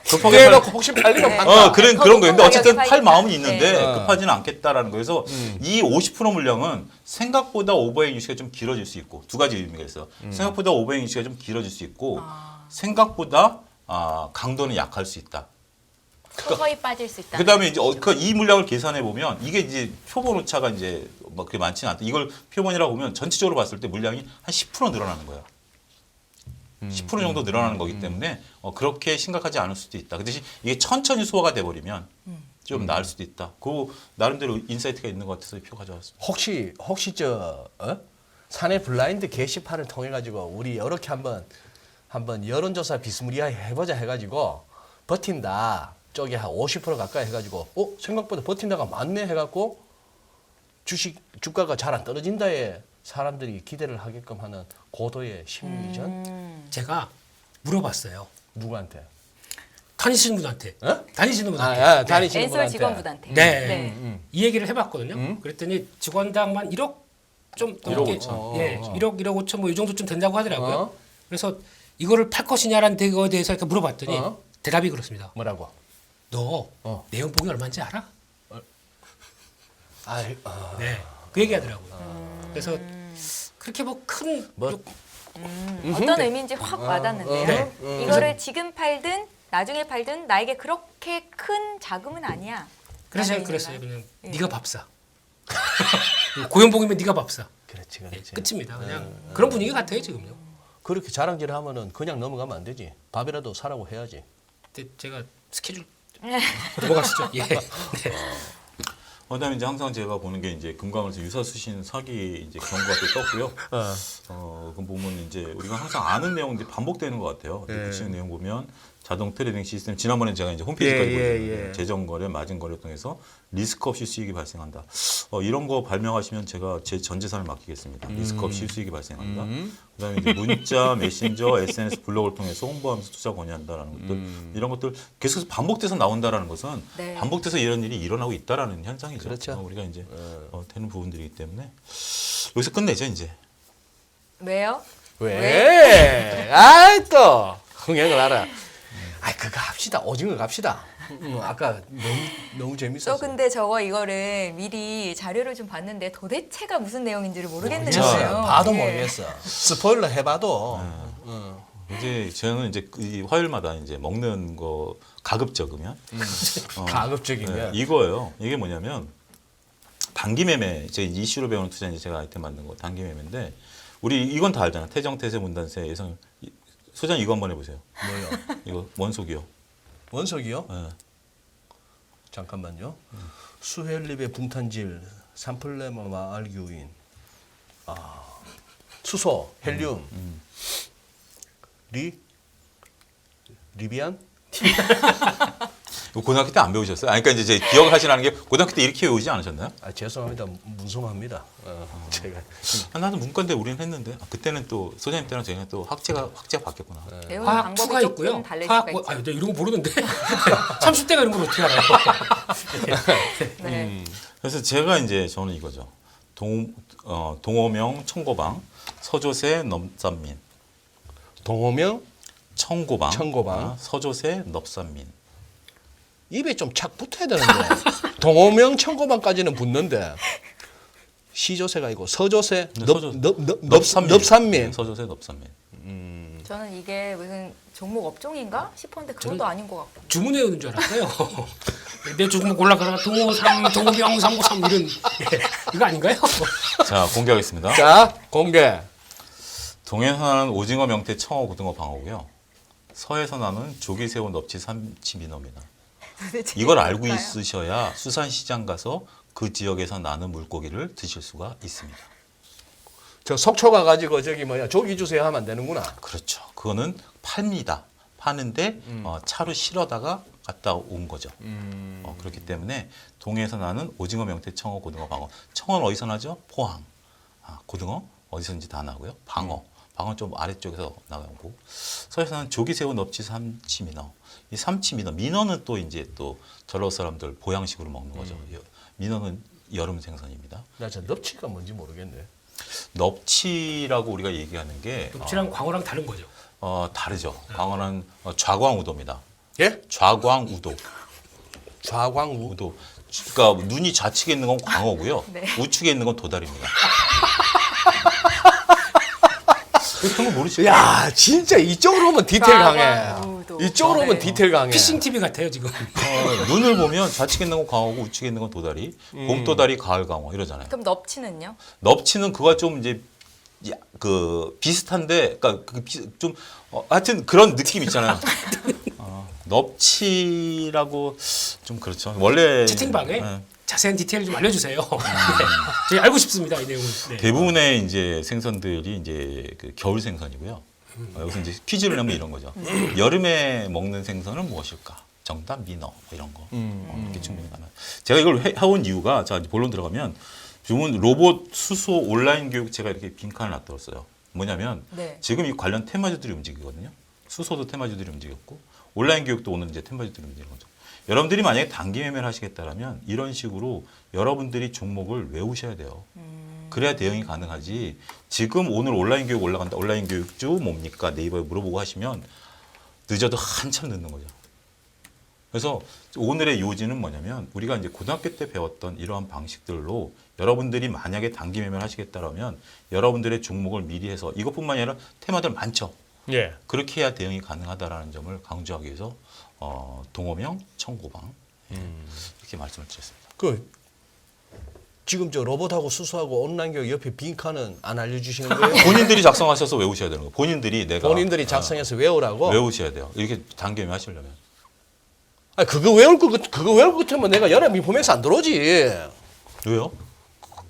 급하게 그래놓고 혹시 팔리면 판다. 그런 더 거예요. 근데 높은 어쨌든 가격에 팔 마음은 팔겠다. 있는데 네. 급하지는 않겠다라는 거에서 이 50% 물량은 생각보다 오버행 유시가 좀 길어질 수 있고 두 가지 의미가 있어요. 생각보다 오버행 유시가 좀 길어질 수 있고 생각보다 강도는 약할 수 있다. 서서히 빠질 수 있다. 그다음에 이제 이 물량을 계산해 보면 이게 이제 표본 오차가 이제 뭐 그렇게 많지는 않다. 이걸 표본이라고 보면 전체적으로 봤을 때 물량이 한 10% 늘어나는 거예요. 10% 정도 늘어나는 거기 때문에 그렇게 심각하지 않을 수도 있다. 그 대신 이게 천천히 소화가 돼버리면 좀 나을 수도 있다. 그 나름대로 인사이트가 있는 것 같아서 이 표 가져왔습니다. 혹시 사내 블라인드 게시판을 통해 가지고 우리 이렇게 한번 여론조사 비스무리하게 해보자 해가지고 버틴다 쪽에 한 50% 가까이 해가지고 생각보다 버틴다가 많네 해갖고 주가가 잘 안 떨어진다에 사람들이 기대를 하게끔 하는 고도의 심리전 제가 물어봤어요. 누구한테? 다니시는 분한테. 어? 다니시는 분한테. 아, 다니시는 엔솔 분한테. 직원분한테. 네. 이 얘기를 해봤거든요. 그랬더니 직원당만 1억 좀 넘게 1억 5천. 예, 1억 5천 뭐 이 정도쯤 된다고 하더라고요. 어? 그래서 이거를 팔 것이냐라는 거에 대해서 이렇게 물어봤더니 어? 대답이 그렇습니다. 뭐라고? 너 내 어. 연봉이 얼마인지 알아? 네. 그 얘기하더라고요. 그래서 그렇게 뭐큰 어떤 의미인지 확 와닿는데요. 네. 이거를 지금 팔든 나중에 팔든 나에게 그렇게 큰 자금은 아니야. 그래서 라는 그랬어요. 의미가. 그냥 네가 밥 사. 고연봉이면 네가 밥 사. 그렇지, 예, 그렇지. 끝입니다. 그냥 그런 분위기 같아요 지금요. 그렇게 자랑질 하면은 그냥 넘어가면 안 되지. 밥이라도 사라고 해야지. 근데 제가 스케줄 넘어가시죠. 예. 네. 그다음에 이제 항상 제가 보는 게 이제 금강원에서 유사수신 사기 이제 경고가 또 떴고요. 그 보면 이제 우리가 항상 아는 내용들이 반복되는 것 같아요. 예. 붙이는 내용 보면 자동 트레이딩 시스템 지난번에 제가 이제 홈페이지까지 예, 보여드렸는데 예. 재정 거래, 마진 거래 통해서 리스크 없이 수익이 발생한다. 이런 거 발명하시면 제가 제 전 재산을 맡기겠습니다. 리스크 없이 수익이 발생한다. 그다음에 이제 문자, 메신저, SNS, 블로그를 통해서 홍보하면서 투자 권유한다라는 것들 이런 것들 계속해서 반복돼서 나온다라는 것은 네. 반복돼서 이런 일이 일어나고 있다라는 현상이죠. 그렇죠. 우리가 이제 되는 부분들이기 때문에 여기서 끝내죠 이제. 왜요? 왜? 아이 또 흥행을 하라. 아이 그거 합시다. 오징어 갑시다. 아까 너무 재밌었어. 또 근데 이거를 미리 자료를 좀 봤는데 도대체가 무슨 내용인지를 모르겠는 모르겠어요. 거예요. 봐도 예. 모르겠어. 스포일러 해봐도. 이제 저는 이제 이 화요일마다 이제 먹는 거 가급적이면 가급적이면. 이거예요. 이게 뭐냐면 단기 매매 제 이슈로 배우는 투자 이제 제가 아이템 만든 거 단기 매매인데 우리 이건 다 알잖아. 태정, 태세, 문단세, 예상. 소장 이거 한번 해보세요. 뭐요? 이거 원속이요. 원석이요? 예. 잠깐만요. 수헬립의 붕탄질, 산플레마와 알규인, 수소, 헬륨, 리비안? 이거 고등학교 때 안 배우셨어요? 아니, 그러니까 이제 기억을 하시라는 게 고등학교 때 이렇게 배우지 않으셨나요? 아 죄송합니다. 문송합니다. 제가 나도 문과인데 우리는 했는데 그때는 또 소장님 때랑 저희는 또 학제가 바뀌었구나. 배우는 화학 방법이 투가 조금 있고요. 달릴 화학 수가 있죠. 나 이런 거 모르는데 30대가 이런 걸 어떻게 알아요? 네. 그래서 제가 이제 저는 이거죠. 동호명 청고방, 서조세 넘산민, 동호명 청고방, 청고방. 서조세 넙산민. 입에 좀 착 붙어야 되는데 동호명 청고방까지는 붙는데 시조세가 아니고 서조세 넙산민. 서조세 넙산민. 저는 이게 무슨 종목 업종인가 싶었는데 그것도 아닌 것 같고. 주문 외우는 줄 알았어요. 내 종목 올라가다가 동호삼, 동호병, 삼고삼 이런 이거 아닌가요? 자 공개하겠습니다. 자 공개. 동해에서 나는 오징어, 명태, 청어, 고등어, 방어고요. 서해에서 나는 조기, 새우, 넙치, 삼치, 민어입니다. 도대체 이걸 이게 알고 뭘까요? 있으셔야 수산시장 가서 그 지역에서 나는 물고기를 드실 수가 있습니다. 저 속초 가가지고 저기 뭐야 조기 주세요 하면 안 되는구나. 그렇죠. 그거는 팝니다. 파는데 차로 실어다가 갔다 온 거죠. 그렇기 때문에 동해에서 나는 오징어, 명태, 청어, 고등어, 방어. 청어는 어디서 나죠? 포항. 고등어 어디서든지 다 나고요. 방어는 좀 아래쪽에서 나오고. 서해에서 나는 조기, 새우, 넙치, 삼치, 민어. 이 삼치, 민어는 또 이제 또 전라도 사람들 보양식으로 먹는 거죠. 민어는 여름 생선입니다. 나 저 넙치가 뭔지 모르겠네. 넙치라고 우리가 얘기하는 게 넙치랑 광어랑 다른 거죠. 다르죠. 광어는 좌광우도입니다. 예? 좌광우도. 좌광우. 우도. 그러니까 눈이 좌측에 있는 건 광어고요. 네. 우측에 있는 건 도다리입니다. 그런 거 모르시죠? 야 진짜 이쪽으로 오면 디테일 강해. 좌광우도. 이쪽으로 오면 네. 디테일 강해. 피싱 TV 같아요 지금. 눈을 보면 좌측에 있는 건 광어고 우측에 있는 건 도다리. 봄도다리, 가을 광어 이러잖아요. 그럼 넙치는요? 넙치는 그거 좀 이제 비슷한데, 그러니까 좀 하여튼 그런 느낌 있잖아요. 넙치라고 좀 그렇죠. 원래 채팅방에 네. 자세한 디테일 좀 알려주세요. 네. 저희 알고 싶습니다 이 내용은. 네. 대부분의 이제 생선들이 이제 그 겨울 생선이고요. 여기서 이제 퀴즈를 내면 이런 거죠. 여름에 먹는 생선은 무엇일까? 정답 민어 뭐 이런 거. 이렇게 충분히 가능. 제가 이걸 해온 이유가 자 이제 본론 들어가면 지금은 로봇 수소 온라인 교육 제가 이렇게 빈칸을 놔뒀어요. 뭐냐면 네. 지금 이 관련 테마주들이 움직이거든요. 수소도 테마주들이 움직였고 온라인 교육도 오늘 이제 테마주들이 움직이는 거죠. 여러분들이 만약에 단기 매매를 하시겠다면 이런 식으로 여러분들이 종목을 외우셔야 돼요. 그래야 대응이 가능하지. 지금 오늘 온라인 교육 올라간다. 온라인 교육주 뭡니까? 네이버에 물어보고 하시면 늦어도 한참 늦는 거죠. 그래서 오늘의 요지는 뭐냐면 우리가 이제 고등학교 때 배웠던 이러한 방식들로 여러분들이 만약에 단기 매매를 하시겠다면 여러분들의 종목을 미리 해서 이것뿐만이 아니라 테마들 많죠. 예. 그렇게 해야 대응이 가능하다라는 점을 강조하기 위해서 동호명, 청고방 이렇게 말씀을 드렸습니다. 그 지금 저 로봇하고 수소하고 온라인 교육 옆에 빈칸은 안 알려주시는 거예요? 본인들이 작성하셔서 외우셔야 되는 거예요. 본인들이 본인들이 작성해서 외우라고? 외우셔야 돼요. 이렇게 단기 매매 하시려면. 아 그거 외울 것 같으면 내가 연합 인포맥스 안 들어오지. 왜요?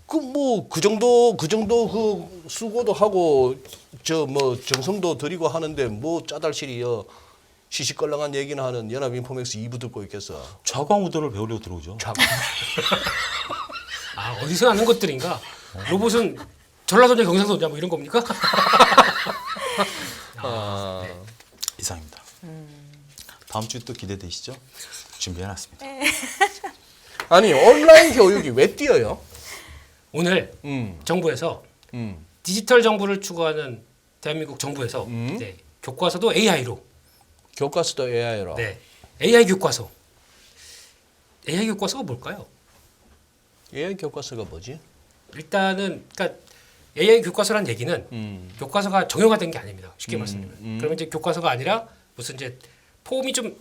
그 뭐 그 정도 그 수고도 하고 저 뭐 정성도 들이고 하는데 뭐 짜달실이여 시시껄렁한 얘기나 하는 연합 인포맥스 2부 듣고 있겠어. 좌광우도를 배우려고 들어오죠. 아 어디서 아는 것들인가? 로봇은 전라도냐 경상도냐 뭐 이런 겁니까? 이상입니다. 다음 주 또 기대되시죠? 준비해놨습니다. 아니 온라인 교육이 왜 뛰어요? 오늘 정부에서 디지털 정부를 추구하는 대한민국 정부에서 네, 교과서도 AI로 교과서도 AI로. 네, AI 교과서. AI 교과서가 뭘까요? AI 교과서가 뭐지? 일단은 그러니까 AI 교과서란 얘기는 교과서가 정형화된 게 아닙니다. 쉽게 말씀드리면. 그러면 이제 교과서가 아니라 무슨 이제 폼이 좀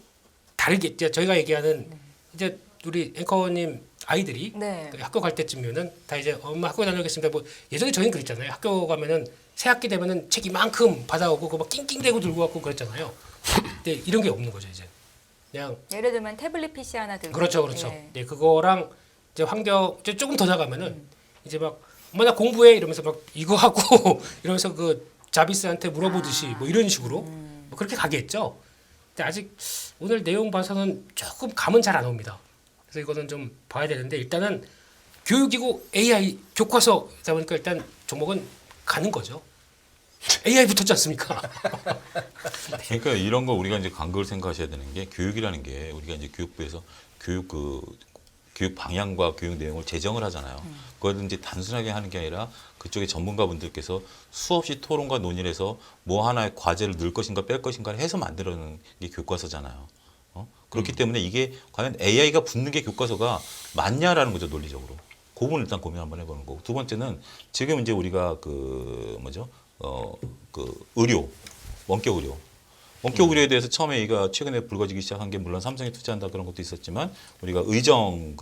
다르게 이제 저희가 얘기하는 이제 우리 앵커님 아이들이 네. 그 학교 갈 때쯤이면은 다 이제 엄마 학교 다녀오겠습니다. 뭐 예전에 저희는 그랬잖아요. 학교 가면은 새 학기 되면은 책 이만큼 받아오고 그막 낑낑대고 들고 왔고 그랬잖아요. 근데 이런 게 없는 거죠 이제. 그냥 예를 들면 태블릿 PC 하나 들고. 그렇죠, 그렇죠. 예. 네, 그거랑 이제 환경 이제 조금 더 나가면은 이제 막 엄마 나 공부해 이러면서 막 이거 하고 이러면서 그 자비스한테 물어보듯이 뭐 이런 식으로 뭐 그렇게 가겠죠. 근데 아직 오늘 내용 봐서는 조금 감은 잘 안 옵니다. 그래서 이거는 좀 봐야 되는데 일단은 교육이고 AI 교과서다 보니까 일단 종목은 가는 거죠. AI 붙었지 않습니까? 그러니까 이런 거 우리가 이제 간극을 생각하셔야 되는 게 교육이라는 게 우리가 이제 교육부에서 교육 방향과 교육 내용을 제정을 하잖아요. 그걸 이제 단순하게 하는 게 아니라 그쪽의 전문가분들께서 수없이 토론과 논의를 해서 뭐 하나의 과제를 넣을 것인가 뺄 것인가를 해서 만들어내는 게 교과서잖아요. 그렇기 때문에 이게 과연 AI가 붙는 게 교과서가 맞냐라는 거죠, 논리적으로. 그 부분 일단 고민 한번 해보는 거고. 두 번째는 지금 이제 우리가 의료, 원격 의료. 원격 의료에 대해서 처음에 이가 최근에 불거지기 시작한 게 물론 삼성이 투자한다 그런 것도 있었지만 우리가 의정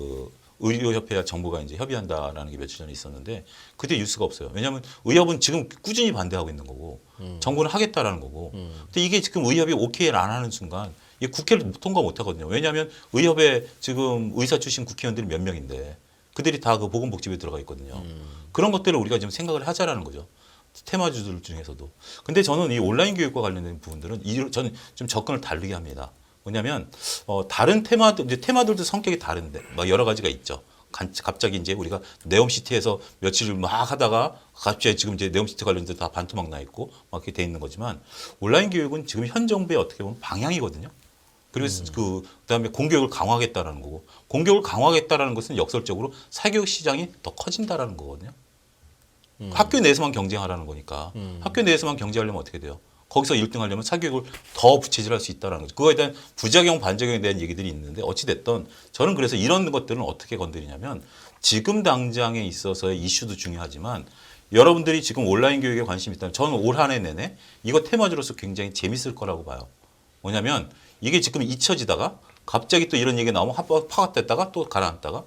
의료협회와 정부가 이제 협의한다라는 게 며칠 전에 있었는데 그때 뉴스가 없어요. 왜냐하면 의협은 지금 꾸준히 반대하고 있는 거고 정부는 하겠다라는 거고. 근데 이게 지금 의협이 오케이를 안 하는 순간 이 국회를 통과 못 하거든요. 왜냐하면 의협에 지금 의사 출신 국회의원들이 몇 명인데 그들이 다 그 보건복지부에 들어가 있거든요. 그런 것들을 우리가 지금 생각을 하자라는 거죠. 테마주들 중에서도. 근데 저는 이 온라인 교육과 관련된 부분들은 저는 좀 접근을 다르게 합니다. 뭐냐면 다른 테마들 이제 테마들도 성격이 다른데 막 여러 가지가 있죠. 갑자기 이제 우리가 네옴시티에서 며칠을 막 하다가 갑자기 지금 이제 네옴시티 관련돼서 다 반토막 나 있고 막 이렇게 돼 있는 거지만 온라인 교육은 지금 현 정부의 어떻게 보면 방향이거든요. 그리고 그다음에 공교육을 강화하겠다라는 거고 공교육을 강화하겠다라는 것은 역설적으로 사교육 시장이 더 커진다라는 거거든요. 학교 내에서만 경쟁하라는 거니까 학교 내에서만 경쟁하려면 어떻게 돼요? 거기서 1등 하려면 사교육을 더 부채질할 수 있다는 거죠. 그거에 대한 부작용, 반작용에 대한 얘기들이 있는데 어찌됐든 저는 그래서 이런 것들은 어떻게 건드리냐면 지금 당장에 있어서의 이슈도 중요하지만 여러분들이 지금 온라인 교육에 관심이 있다면 저는 올 한 해 내내 이거 테마주로서 굉장히 재밌을 거라고 봐요. 뭐냐면 이게 지금 잊혀지다가 갑자기 또 이런 얘기가 나오면 파악됐다가 또 가라앉다가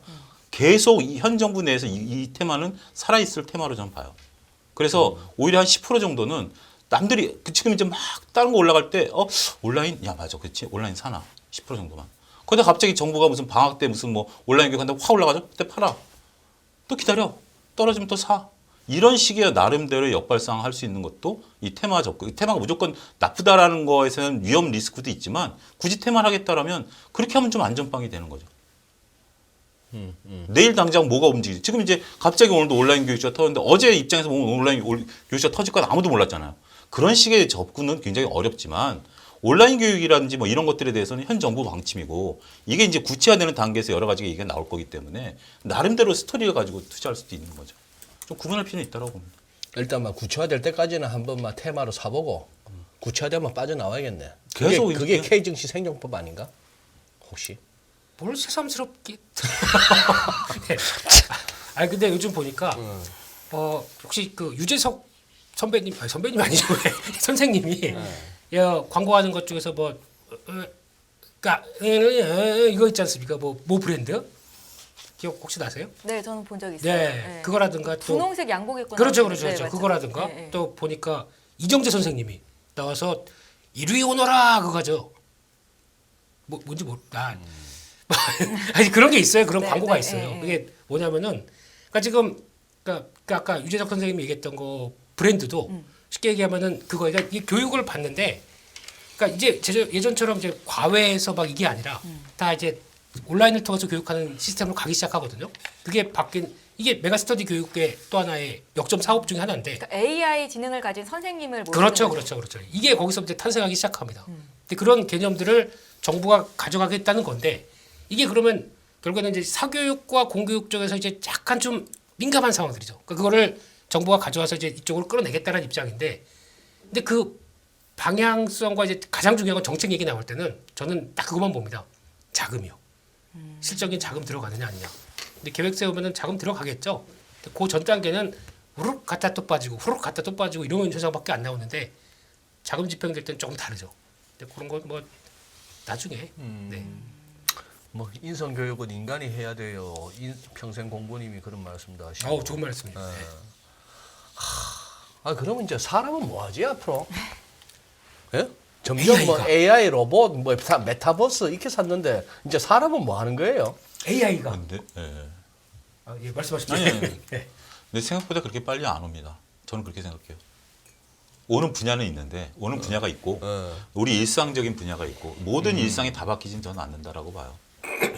계속 현 정부 내에서 이 테마는 살아있을 테마로 저는 봐요. 그래서 오히려 한 10% 정도는 남들이 지금 이제 막 다른 거 올라갈 때 온라인 야 맞아 그렇지 온라인 사나 10% 정도만. 그러다 갑자기 정부가 무슨 방학 때 무슨 뭐 온라인 교육한다고 확 올라가죠. 그때 팔아. 또 기다려. 떨어지면 또 사. 이런 식의 나름대로 역발상할 수 있는 것도 이 테마 접근. 테마가 무조건 나쁘다라는 거에서는 위험 리스크도 있지만 굳이 테마를 하겠다라면 그렇게 하면 좀 안전빵이 되는 거죠. 내일 당장 뭐가 움직이지? 지금 이제 갑자기 오늘도 온라인 교육자 터졌는데 어제 입장에서 보면 온라인 교육자 터질 건 아무도 몰랐잖아요. 그런 식의 접근은 굉장히 어렵지만 온라인 교육이라든지 뭐 이런 것들에 대해서는 현 정부 방침이고 이게 이제 구체화되는 단계에서 여러 가지 얘기가 나올 거기 때문에 나름대로 스토리를 가지고 투자할 수도 있는 거죠. 좀 구분할 필요는 있다고 봅니다. 일단 막 구체화될 때까지는 한번 막 테마로 사보고 구체화되면 빠져나와야겠네. 계속 그게 이렇게- K증시 생존법 아닌가? 혹시? 뭘 새삼스럽게. 네. 아니 근데 요즘 보니까 혹시 그 유재석 선배님 아니 선배님 아니죠 선생님이 야, 광고하는 것 중에서 뭐 그러니까 이거 있지 않습니까? 뭐 브랜드 기억 혹시 나세요? 네, 저는 본 적 있어요. 네, 그거라든가 또 분홍색 양복 입고 그렇죠, 나오는- 네, 맞죠. 그거라든가 네, 네. 또 보니까 이정재 선생님이 나와서 1위 오너라 그거죠. 뭔지 모르. 아니 그런 게 있어요. 그런 네, 광고가 네, 있어요. 네, 네. 그게 뭐냐면은 그러니까 지금 그러니까 아까 유재석 선생님이 얘기했던 거 브랜드도 쉽게 얘기하면은 그거가 이 교육을 받는데 그러니까 이제 예전처럼 이제 과외에서 막 이게 아니라 다 이제 온라인을 통해서 교육하는 시스템으로 가기 시작하거든요. 그게 바뀐 이게 메가스터디 교육의 또 하나의 역점 사업 중에 하나인데 그러니까 AI 지능을 가진 선생님을 모시는 그렇죠, 거죠. 그렇죠. 이게 거기서 이제 탄생하기 시작합니다. 근데 그런 개념들을 정부가 가져가겠다는 건데 이게 그러면 결국에는 이제 사교육과 공교육 쪽에서 이제 약간 좀 민감한 상황들이죠. 그러니까 그거를 정부가 가져와서 이제 이쪽으로 끌어내겠다는 입장인데, 근데 그 방향성과 이제 가장 중요한 건 정책 얘기 나올 때는 저는 딱 그것만 봅니다. 자금이요. 실적인 자금 들어가느냐 아니냐. 근데 계획 세우면은 자금 들어가겠죠. 그 전 단계는 후룩 갔다 또 빠지고 후룩 갔다 또 빠지고 이런 현상밖에 안 나오는데 자금 집행될 때는 조금 다르죠. 근데 그런 건 뭐 나중에. 네. 뭐 인성 교육은 인간이 해야 돼요. 평생 공부님이 그런 말씀도 하시고. 아우 좋은 말씀입니다. 네. 아 그러면 이제 사람은 뭐 하지 앞으로? 예? 점점 AI가. 뭐 AI 로봇 뭐 메타버스 이렇게 샀는데 이제 사람은 뭐 하는 거예요? AI가. 근데 예. 예, 말씀하십시오. 아니, 아니. 네. 근데 생각보다 그렇게 빨리 안 옵니다. 저는 그렇게 생각해요. 오는 분야는 있는데 오는 분야가 있고 우리 일상적인 분야가 있고 모든 일상이 다 바뀌진 저는 않는다라고 봐요.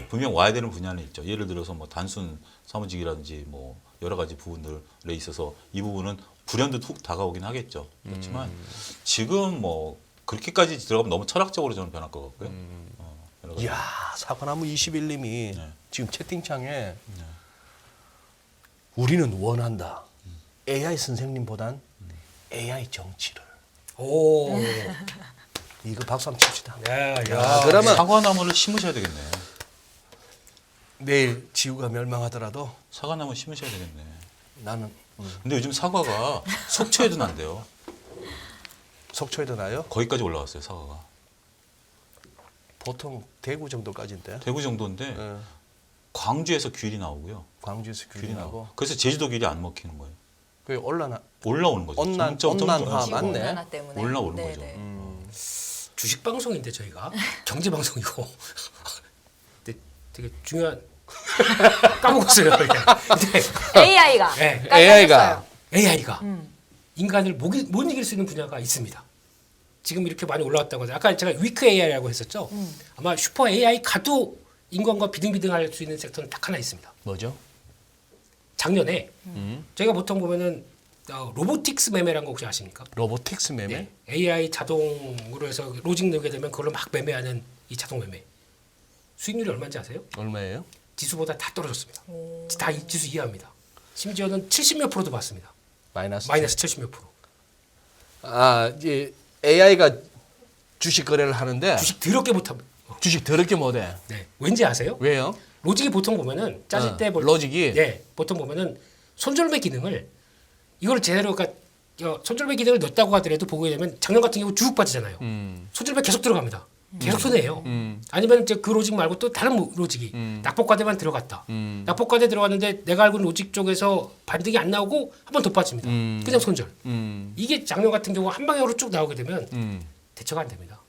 분명 와야 되는 분야는 있죠. 예를 들어서 뭐 단순 사무직이라든지 뭐 여러 가지 부분들에 있어서 이 부분은 불현듯 훅 다가오긴 하겠죠. 그렇지만 지금 뭐 그렇게까지 들어가면 너무 철학적으로 저는 변할 것 같고요. 여러 가지. 이야 사과나무 21님이 네. 지금 채팅창에 우리는 원한다. AI 선생님보단 AI 정치를. 오. 이거 박수 한번 칩시다. 야. 그러면 사과나무를 심으셔야 되겠네. 내일 지구가 멸망하더라도 사과나무 심으셔야 되겠네. 나는 근데 요즘 사과가 속초에도 난대요. 속초에도 나요? 거기까지 올라왔어요, 사과가. 보통 대구 정도까지인데. 대구 정도인데 광주에서 귤이 나오고요. 광주에서 귤이 귤이 나고. 나고. 그래서 제주도 귤이 안 먹히는 거예요. 그 올라오는 거죠. 온난화 맞네. 온난화 때문에 올라오는 네, 거죠. 네. 주식 방송인데 저희가 경제 방송이고 근데 되게 중요한 까먹었어요. AI가 네. AI가 인간을 못 이길 수 있는 분야가 있습니다. 지금 이렇게 많이 올라왔다고 하죠. 아까 제가 위크 AI라고 했었죠. 아마 슈퍼 AI 가도 인간과 비등비등할 수 있는 섹터는 딱 하나 있습니다. 뭐죠? 작년에 저희가 보통 보면은 로보틱스 매매라는 거 혹시 아십니까? 로보틱스 매매? 네. AI 자동으로 해서 로직 넣게 되면 그걸로 막 매매하는 이 자동 매매. 수익률이 얼마인지 아세요? 얼마예요? 지수보다 다 떨어졌습니다. 다 이 지수 이하입니다. 심지어는 70몇 프로도 봤습니다. 마이너스 70몇 프로. 이제 AI가 주식 거래를 하는데 주식 더럽게 못합니다. 주식 더럽게 못해. 네. 왠지 아세요? 왜요? 로직이 보통 보면은 짜질 때 로직이 네, 보통 보면은 손절매 기능을 이걸 제대로 그러니까 손절매 기능을 넣었다고 하더라도 보게 되면 작년 같은 경우 쭉 빠지잖아요. 손절매 계속 들어갑니다. 계속 손해예요. 아니면 이제 그 로직 말고 또 다른 로직이 낙폭과대만 들어갔다. 낙폭과대 들어갔는데 내가 알고 있는 로직 쪽에서 반등이 안 나오고 한 번 더 빠집니다. 그냥 손절. 이게 작년 같은 경우 한 방향으로 쭉 나오게 되면 대처가 안 됩니다.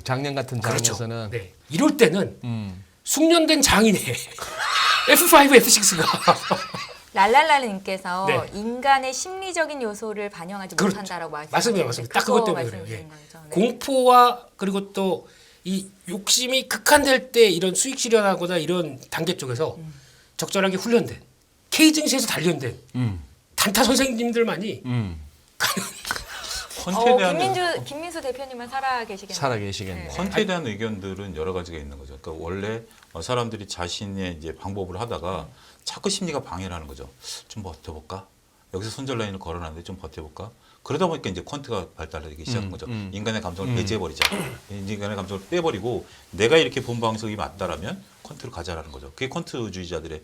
작년 같은 장에서는 네. 이럴 때는 숙련된 장인의 F5, F6가 랄랄라님께서 네. 인간의 심리적인 요소를 반영하지 그렇죠. 못한다라고 맞습니다. 딱 그것 때문에 그래요. 예. 공포와 그리고 또 이 욕심이 극한될 때 이런 수익 실현하거나 이런 단계 쪽에서 적절하게 훈련된 K 증시에서 단련된 단타 선생님들만이 퀀트에 대한 김민수 대표님은 살아 계시겠네요. 살아 계시겠네. 퀀트에 대한 의견들은 여러 가지가 있는 거죠. 그러니까 원래 사람들이 자신의 이제 방법을 하다가 자꾸 심리가 방해를 하는 거죠. 좀 버텨볼까? 여기서 손절 라인을 걸어놨는데 좀 버텨볼까? 그러다 보니까 이제 퀀트가 발달하기 시작한 거죠. 인간의 감정을 배제해버리자. 인간의 감정을 빼버리고 내가 이렇게 본 방식이 맞다라면 퀀트로 가자라는 거죠. 그게 퀀트주의자들의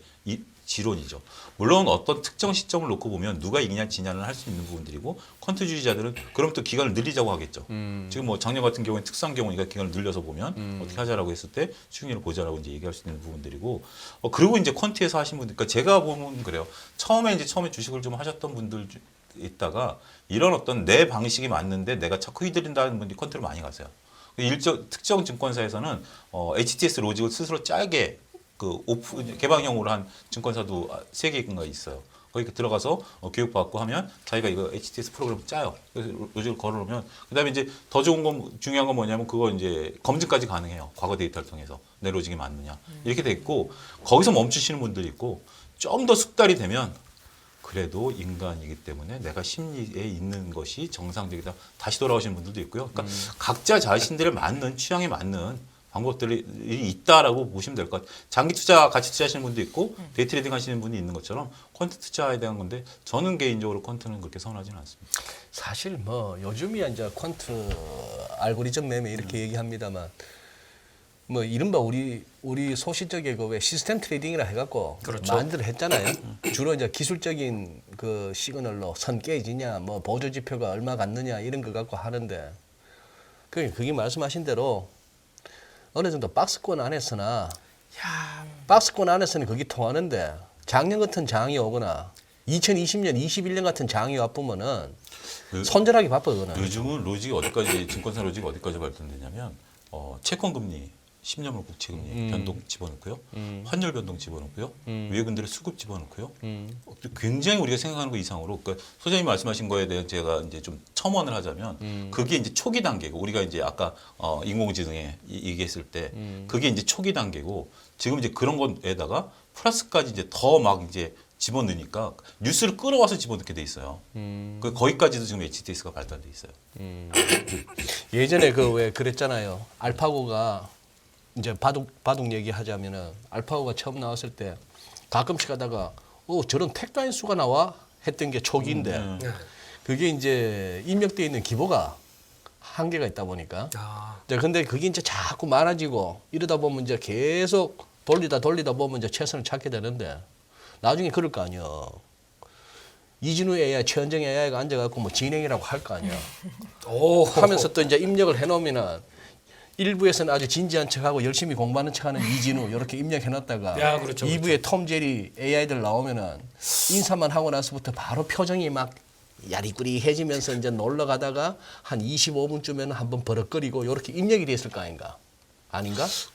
지론이죠. 물론 어떤 특정 시점을 놓고 보면 누가 이기냐 지냐는 할 수 있는 부분들이고 퀀트주의자들은 그럼 또 기간을 늘리자고 하겠죠. 지금 뭐 작년 같은 경우에 특수한 경우니까 기간을 늘려서 보면 어떻게 하자라고 했을 때 수익률을 보자라고 이제 얘기할 수 있는 부분들이고 그리고 이제 퀀트에서 하신 분들, 그러니까 제가 보면 그래요. 처음에 주식을 좀 하셨던 분들 있다가 이런 어떤 내 방식이 맞는데 내가 자꾸 휘두른다는 분들이 퀀트로 많이 가세요. 특정 증권사에서는 HTS 로직을 스스로 짜게 개방형으로 한 증권사도 3개인가 있어요. 거기 들어가서 교육받고 하면 자기가 이거 HTS 프로그램 짜요. 그래서 로직을 걸어놓으면 그다음에 이제 더 중요한 건 뭐냐면 그거 이제 검증까지 가능해요. 과거 데이터를 통해서 내 로직이 맞느냐 이렇게 돼 있고 거기서 멈추시는 분들이 있고 좀 더 숙달이 되면 그래도 인간이기 때문에 내가 심리에 있는 것이 정상적이다. 다시 돌아오시는 분들도 있고요. 그러니까 각자 자신들의 맞는 취향에 맞는 방법들이 있다라고 보시면 될 것 같아요. 장기 투자, 같이 투자하시는 분도 있고 데이 트레이딩 하시는 분이 있는 것처럼 퀀트 투자에 대한 건데 저는 개인적으로 퀀트는 그렇게 선호하지는 않습니다. 사실 뭐 요즘이야 이제 퀀트 알고리즘 매매 이렇게 얘기합니다만 뭐 이른바 우리 소시적의 그 왜 시스템 트레이딩이라 해갖고 그렇죠. 많이들 했잖아요. 주로 이제 기술적인 그 시그널로 선 깨지냐, 뭐 보조 지표가 얼마 갔느냐 이런 거 갖고 하는데 그게 말씀하신 대로 어느 정도 박스권 안에서나 박스권 안에서는 그게 통하는데 작년 같은 장이 오거나 2020년, 21년 같은 장이 와보면은 손절하기 바빠 그거는. 요즘은 로직이 어디까지 증권사 로직이 어디까지 발전되냐면 채권 금리 10년물 국채 금리 변동 집어넣고요. 환율 변동 집어넣고요. 외국인들의 수급 집어넣고요. 굉장히 우리가 생각하는 것 이상으로 그러니까 소장님 말씀하신 거에 대해 제가 이제 좀 첨언을 하자면 그게 이제 초기 단계고 우리가 이제 아까 인공지능에 얘기했을 때 그게 이제 초기 단계고 지금 이제 그런 것에다가 플러스까지 이제 더 막 이제 집어넣으니까 뉴스를 끌어와서 집어넣게 돼 있어요. 거기까지도 지금 HTS가 발달돼 있어요. 예전에 그 왜 그랬잖아요. 알파고가 이제 바둑 얘기하자면은 알파고가 처음 나왔을 때 가끔씩 하다가 저런 택도 수가 나와 했던 게 초기인데 그게 이제 입력되어 있는 기보가 한계가 있다 보니까 근데 그게 이제 자꾸 많아지고 이러다 보면 이제 계속 돌리다 보면 이제 최선을 찾게 되는데 나중에 그럴 거 아니야. 이진우 AI, 최현정 AI가 앉아갖고 뭐 진행이라고 할 거 아니야. 하면서 또 이제 입력을 해놓으면은 1부에서는 아주 진지한 척하고 열심히 공부하는 척하는 이진우 이렇게 입력해놨다가 야, 그렇죠, 2부에 톰 제리 AI들 나오면은 인사만 하고 나서부터 바로 표정이 막 야리꾸리해지면서 이제 놀러 가다가 한 25분쯤에는 한번 버럭거리고 이렇게 입력이 됐을 거 아닌가?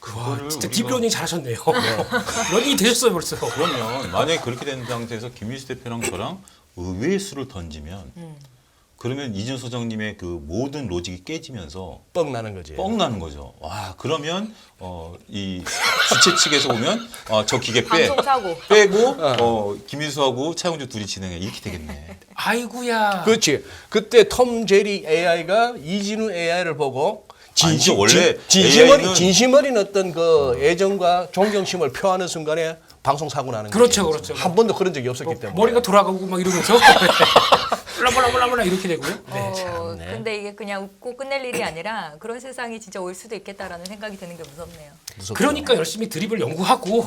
그거를 진짜 우리가- 딥러닝 잘하셨네요. 러닝이 되셨어요 벌써. 그러면 만약에 그렇게 된 상태에서 김민수 대표랑 저랑 의외의 수를 던지면 그러면 이준 소장님의 그 모든 로직이 깨지면서 뻥 나는 거지. 뻥 나는 거죠. 와 그러면 이 주최 측에서 보면 저 기계 방송 사고. 빼고 김민수하고 차영주 둘이 진행해 이렇게 되겠네. 아이구야. 그렇지. 그때 톰 제리 AI가 이진우 AI를 보고 아니죠, 원래 진심 AI는 진심 어린 어떤 그 애정과 존경심을 표하는 순간에 방송 사고 나는 그렇죠, 거지. 그렇죠. 한 번도 그런 적이 없었기 때문에. 머리가 돌아가고 막 이러면서 몰라 이렇게 되고요. 네. 참네. 근데 이게 그냥 웃고 끝낼 일이 아니라 그런 세상이 진짜 올 수도 있겠다라는 생각이 드는 게 무섭네요. 무섭죠. 그러니까 열심히 드립을 연구하고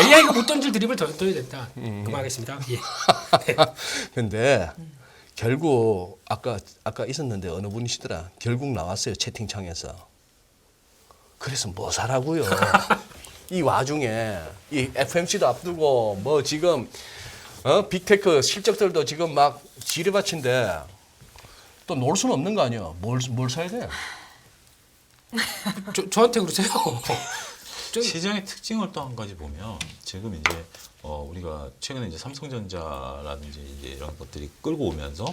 AI가 못 던질 드립을 던져야 된다. 그만하겠습니다. 예. 근데 결국 아까 있었는데 어느 분이시더라. 결국 나왔어요 채팅창에서. 그래서 뭐 사라고요. 이 와중에 이 FMC도 앞두고 뭐 지금 빅테크 실적들도 지금 막 지뢰밭인데 또 놀 수는 없는 거 아니야. 뭘 사야 돼? 저한테 그러세요. 시장의 특징을 또 한 가지 보면 지금 이제 우리가 최근에 이제 삼성전자라든지 이제 이런 것들이 끌고 오면서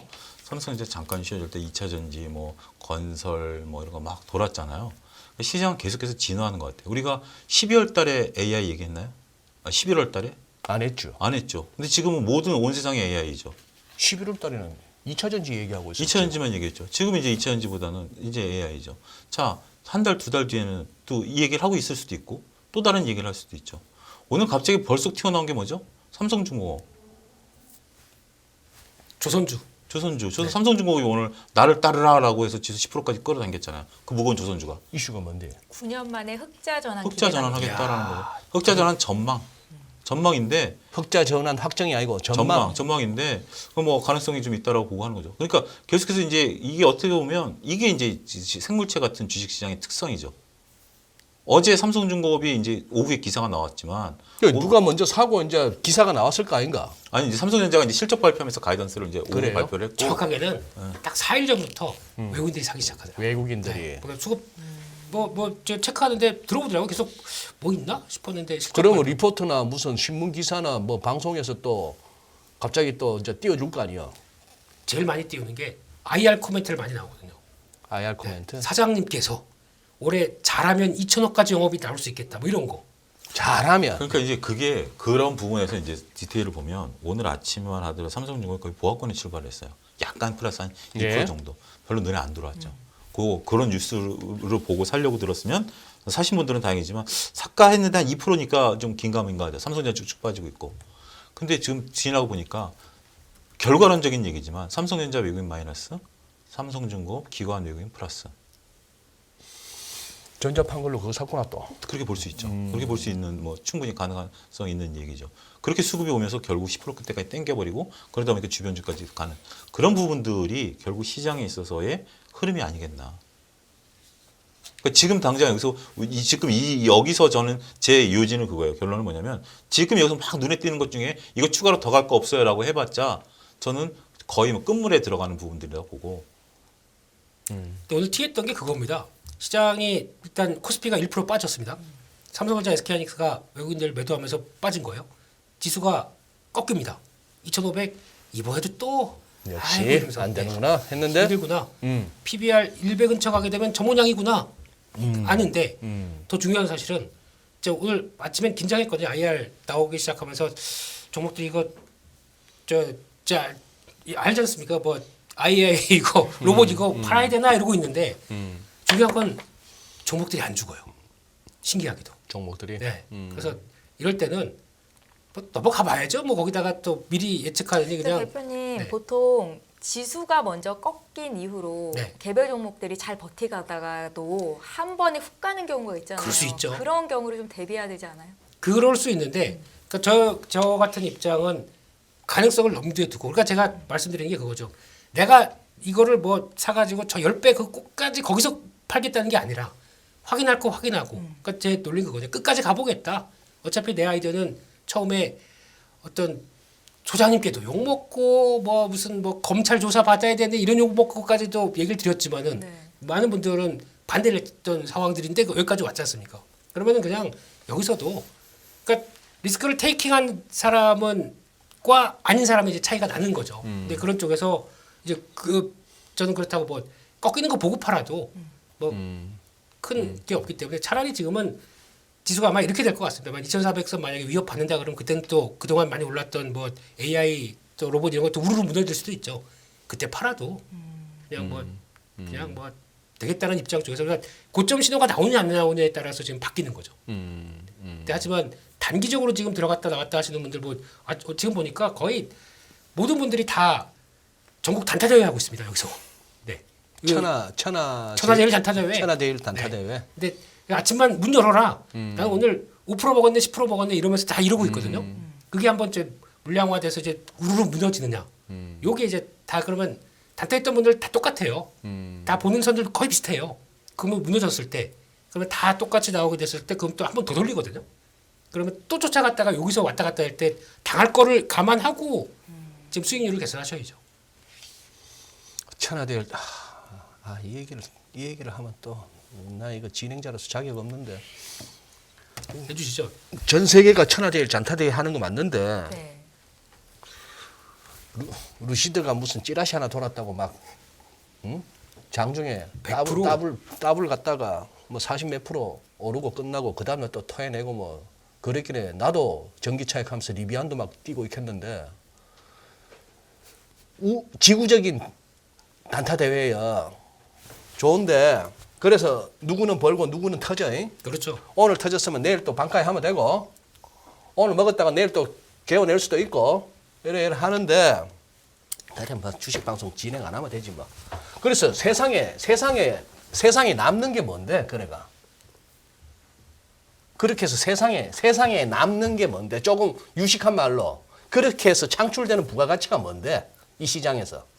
삼성전자 잠깐 쉬어질 때 2차 전지 뭐 건설 뭐 이런 거 막 돌았잖아요. 시장은 계속해서 진화하는 것 같아요. 우리가 12월 달에 AI 얘기했나요? 11월 달에? 안 했죠. 안 했죠. 근데 지금은 모든 온 세상이 AI죠. 11월 달에는 2차 전지 얘기하고 있었죠. 2차 전지만 얘기했죠. 지금 이제 2차 전지보다는 이제 AI죠. 자, 한 달, 두 달 뒤에는 또 이 얘기를 하고 있을 수도 있고 또 다른 얘기를 할 수도 있죠. 오늘 갑자기 벌써 튀어나온 게 뭐죠? 삼성중공업. 조선주. 삼성중공업이 오늘 나를 따르라라고 해서 지수 10%까지 끌어당겼잖아요. 그 무거운 조선주가. 이슈가 뭔데? 9년 만에 흑자 전환. 흑자 전환하겠다라는 거죠. 흑자 전환 전망인데 흑자 전환 확정이 아니고 전망인데 그 뭐 가능성이 좀 있다라고 보고 하는 거죠. 그러니까 계속해서 이제 이게 어떻게 보면 이게 이제 생물체 같은 주식시장의 특성이죠. 어제 삼성중공업이 이제 오후에 기사가 나왔지만 그러니까 누가 먼저 사고 이제 기사가 나왔을 거 아닌가? 아니 이제 삼성전자가 이제 실적 발표하면서 가이던스를 이제 오후에 그래요? 발표를 했고 정확하게는 딱 4일 전부터 외국인들이 사기 시작하더라고요. 외국인들이. 그러니까 수급 저 체크하는데 들어오더라고요. 계속 뭐 있나 싶었는데 실적 그러면 발표. 리포트나 무슨 신문 기사나 뭐 방송에서 또 갑자기 또 이제 띄워줄 거 아니야? 제일 많이 띄우는 게 IR 코멘트를 많이 나오거든요. IR 코멘트. 사장님께서 올해 잘하면 2천억까지 영업이 나올 수 있겠다. 뭐 이런 거. 잘하면. 그러니까 이제 그게 그런 부분에서 이제 디테일을 보면 오늘 아침만 하더라도 삼성중공업이 거의 보합권에 출발했어요. 약간 플러스 한 2% 예. 정도. 별로 눈에 안 들어왔죠. 그런 뉴스를 보고 살려고 들었으면 사신 분들은 다행이지만 사까 했는데 한 2%니까 좀 긴가민가하죠. 삼성전자 쭉쭉 빠지고 있고. 근데 지금 지나고 보니까 결과론적인 얘기지만 삼성전자 외국인 마이너스, 삼성중공업 기관 외국인 플러스. 전자판 걸로 그거 샀구나 또. 그렇게 볼 수 있죠. 그렇게 볼 수 있는 뭐 충분히 가능성 있는 얘기죠. 그렇게 수급이 오면서 결국 10% 그때까지 땡겨버리고 그러다 보니까 주변주까지 가는 그런 부분들이 결국 시장에 있어서의 흐름이 아니겠나. 그러니까 지금 당장 여기서 여기서 저는 제 요지는 그거예요. 결론은 뭐냐면 지금 여기서 막 눈에 띄는 것 중에 이거 추가로 더 갈 거 없어요라고 해봤자 저는 거의 뭐 끝물에 들어가는 부분들이라고 보고. 근데 오늘 티했던 게 그겁니다. 시장이 일단 코스피가 1% 빠졌습니다. 삼성전자, SK하이닉스가 외국인들 매도하면서 빠진 거예요. 지수가 꺾입니다. 2,500 이번에도 또 역시 아이고 이러면서 안 되는구나 했는데. 힘들구나. PBR 100 근처 가게 되면 저모양이구나. 아는데 더 중요한 사실은 제가 오늘 아침엔 긴장했거든요. IR 나오기 시작하면서 종목들이 이거 알지 않습니까? 뭐 IA 이거 로봇 이거 팔아야 되나 이러고 있는데 중요한 건 종목들이 안 죽어요. 신기하게도. 종목들이. 네. 그래서 이럴 때는 뭐 넘어가 봐야죠. 뭐 거기다가 또 미리 예측하느니 근데 그냥 대표님 네. 보통 지수가 먼저 꺾인 이후로 네. 개별 종목들이 잘 버티다가도 한 번에 훅 가는 경우가 있잖아요. 그럴 수 있죠. 그런 경우를 좀 대비해야 되지 않아요? 그럴 수 있는데 그러니까 저 같은 입장은 가능성을 염두에 두고 그러니까 제가 말씀드리는 게 그거죠. 내가 이거를 뭐 사가지고 저 10배 그 꼭까지 거기서 팔겠다는 게 아니라 확인할 거 확인하고. 그러니까 제 논리는 그거죠. 끝까지 가보겠다. 어차피 내 아이디어는 처음에 어떤 소장님께도 욕 먹고 뭐 무슨 뭐 검찰 조사 받아야 되는데 이런 욕 먹고까지도 얘기를 드렸지만은 네. 많은 분들은 반대를 했던 상황들인데 여기까지 왔지 않습니까? 그러면은 그냥 여기서도 그러니까 리스크를 테이킹한 사람은 과 아닌 사람의 이제 차이가 나는 거죠. 근데 그런 쪽에서 이제 저는 그렇다고 뭐 꺾이는 거 보고 팔아도 뭐 큰 게 없기 때문에 차라리 지금은 지수가 아마 이렇게 될 것 같습니다. 2,400선 만약에 위협 받는다 그러면 그때는 또 그동안 많이 올랐던 뭐 AI 또 로봇 이런 것도 우르르 무너질 수도 있죠. 그때 팔아도 그냥 뭐 되겠다는 입장 쪽에서 그러니까 고점 신호가 나오냐 안 나오냐에 따라서 지금 바뀌는 거죠. 근데 하지만 단기적으로 지금 들어갔다 나갔다 하시는 분들 뭐 지금 보니까 거의 모든 분들이 다 전국 단타 대회 하고 있습니다. 여기서. 네. 천하제일 단타 대회. 천하제일 단타 네. 대회. 근데 아침만 문 열어라. 나는 오늘 5% 먹었네, 10% 먹었네 이러면서 다 이러고 있거든요. 그게 한번 이제 물량화돼서 이제 우르르 무너지느냐. 요게 이제 다 그러면 단타했던 분들 다 똑같아요. 다 보는 선들 거의 비슷해요. 그러면 무너졌을 때, 그러면 다 똑같이 나오게 됐을 때, 그럼 또 한 번 더 돌리거든요. 그러면 또 쫓아갔다가 여기서 왔다 갔다 할 때 당할 거를 감안하고 지금 수익률을 개선하셔야죠. 천하대일 이 얘기를 하면 또 나 이거 진행자로서 자격 없는데 해주시죠. 전 세계가 천하제일 단타대회 하는 거 맞는데 네. 루시드가 무슨 찌라시 하나 돌았다고 막 장중에 100%? 더블 갔다가 뭐 40 몇 프로 오르고 끝나고 그 다음에 또 토해내고 뭐 그랬길래 나도 전기차익하면서 리비안도 막 뛰고 있겠는데 지구적인 단타 대회야. 좋은데 그래서 누구는 벌고 누구는 터져. 그렇죠. 오늘 터졌으면 내일 또 반가이 하면 되고 오늘 먹었다가 내일 또 개어낼 수도 있고 이래 하는데 다른 뭐 주식 방송 진행 안 하면 되지 뭐. 그래서 세상에 남는 게 뭔데 그래가. 그렇게 해서 세상에 남는 게 뭔데 조금 유식한 말로 그렇게 해서 창출되는 부가가치가 뭔데 이 시장에서.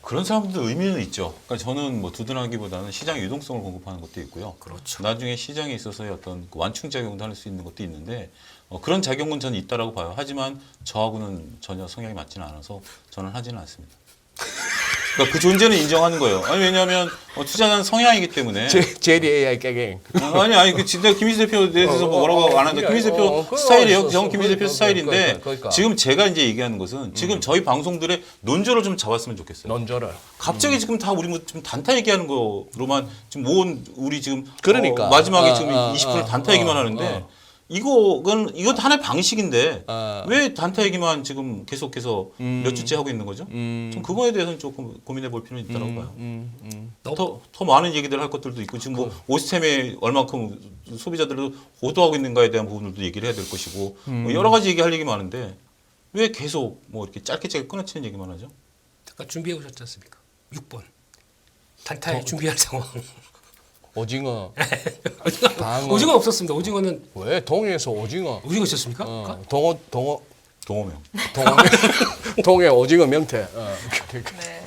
그런 사람들도 의미는 있죠. 그러니까 저는 뭐 두둔하기보다는 시장 유동성을 공급하는 것도 있고요. 그렇죠. 나중에 시장에 있어서의 어떤 완충 작용도 할 수 있는 것도 있는데 그런 작용은 저는 있다라고 봐요. 하지만 저하고는 전혀 성향이 맞지는 않아서 저는 하지는 않습니다. 그러니까 그 존재는 인정하는 거예요. 아니 왜냐하면 투자는 성향이기 때문에. JDAI 깨갱. 아니 그 진짜 김희수 대표에 대해서 뭐라고 안 하는데 김희수 대표 스타일이에요. 정 김희수 대표 스타일인데 그러니까. 지금 제가 이제 얘기하는 것은 지금 저희 방송들의 논조를 좀 잡았으면 좋겠어요. 논조를. 갑자기 지금 다 우리 뭐 지금 단타 얘기하는 거로만 지금 모은 우리 지금 그러니까. 마지막에 지금 20% 단타 얘기만 하는데 이거 하나의 방식인데 왜 단타 얘기만 지금 계속해서 몇 주째 하고 있는 거죠? 좀 그거에 대해서는 조금 고민해 볼 필요는 있다고 봐요. 더 많은 얘기들 할 것들도 있고 지금 뭐 오스템에 얼만큼 소비자들도 호도하고 있는가에 대한 부분들도 얘기를 해야 될 것이고 뭐 여러 가지 얘기할 얘기 많은데 왜 계속 뭐 이렇게 짧게 끊어치는 얘기만 하죠? 잠깐 준비해 오셨지 않습니까? 6번 단타에 준비할 상황. 오징어. 방어. 오징어 없었습니다. 오징어는 왜 동해에서 오징어? 있었습니까? 동호명. 동해 오징어 명태. 네.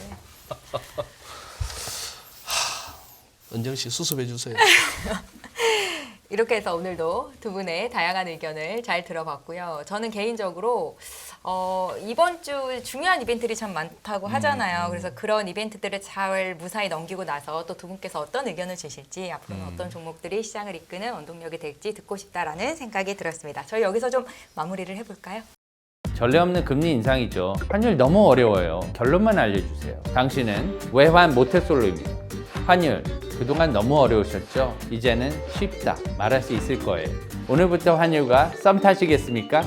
은정 씨 수습해 주세요. 이렇게 해서 오늘도 두 분의 다양한 의견을 잘 들어봤고요. 저는 개인적으로 이번 주 중요한 이벤트들이 참 많다고 하잖아요. 그래서 그런 이벤트들을 잘 무사히 넘기고 나서 또 두 분께서 어떤 의견을 주실지 앞으로는 어떤 종목들이 시장을 이끄는 원동력이 될지 듣고 싶다라는 생각이 들었습니다. 저희 여기서 좀 마무리를 해볼까요? 전례 없는 금리 인상이죠. 환율 너무 어려워요. 결론만 알려주세요. 당신은 외환 모태솔로입니다. 환율 그동안 너무 어려우셨죠? 이제는 쉽다 말할 수 있을 거예요. 오늘부터 환율과 썸 타시겠습니까?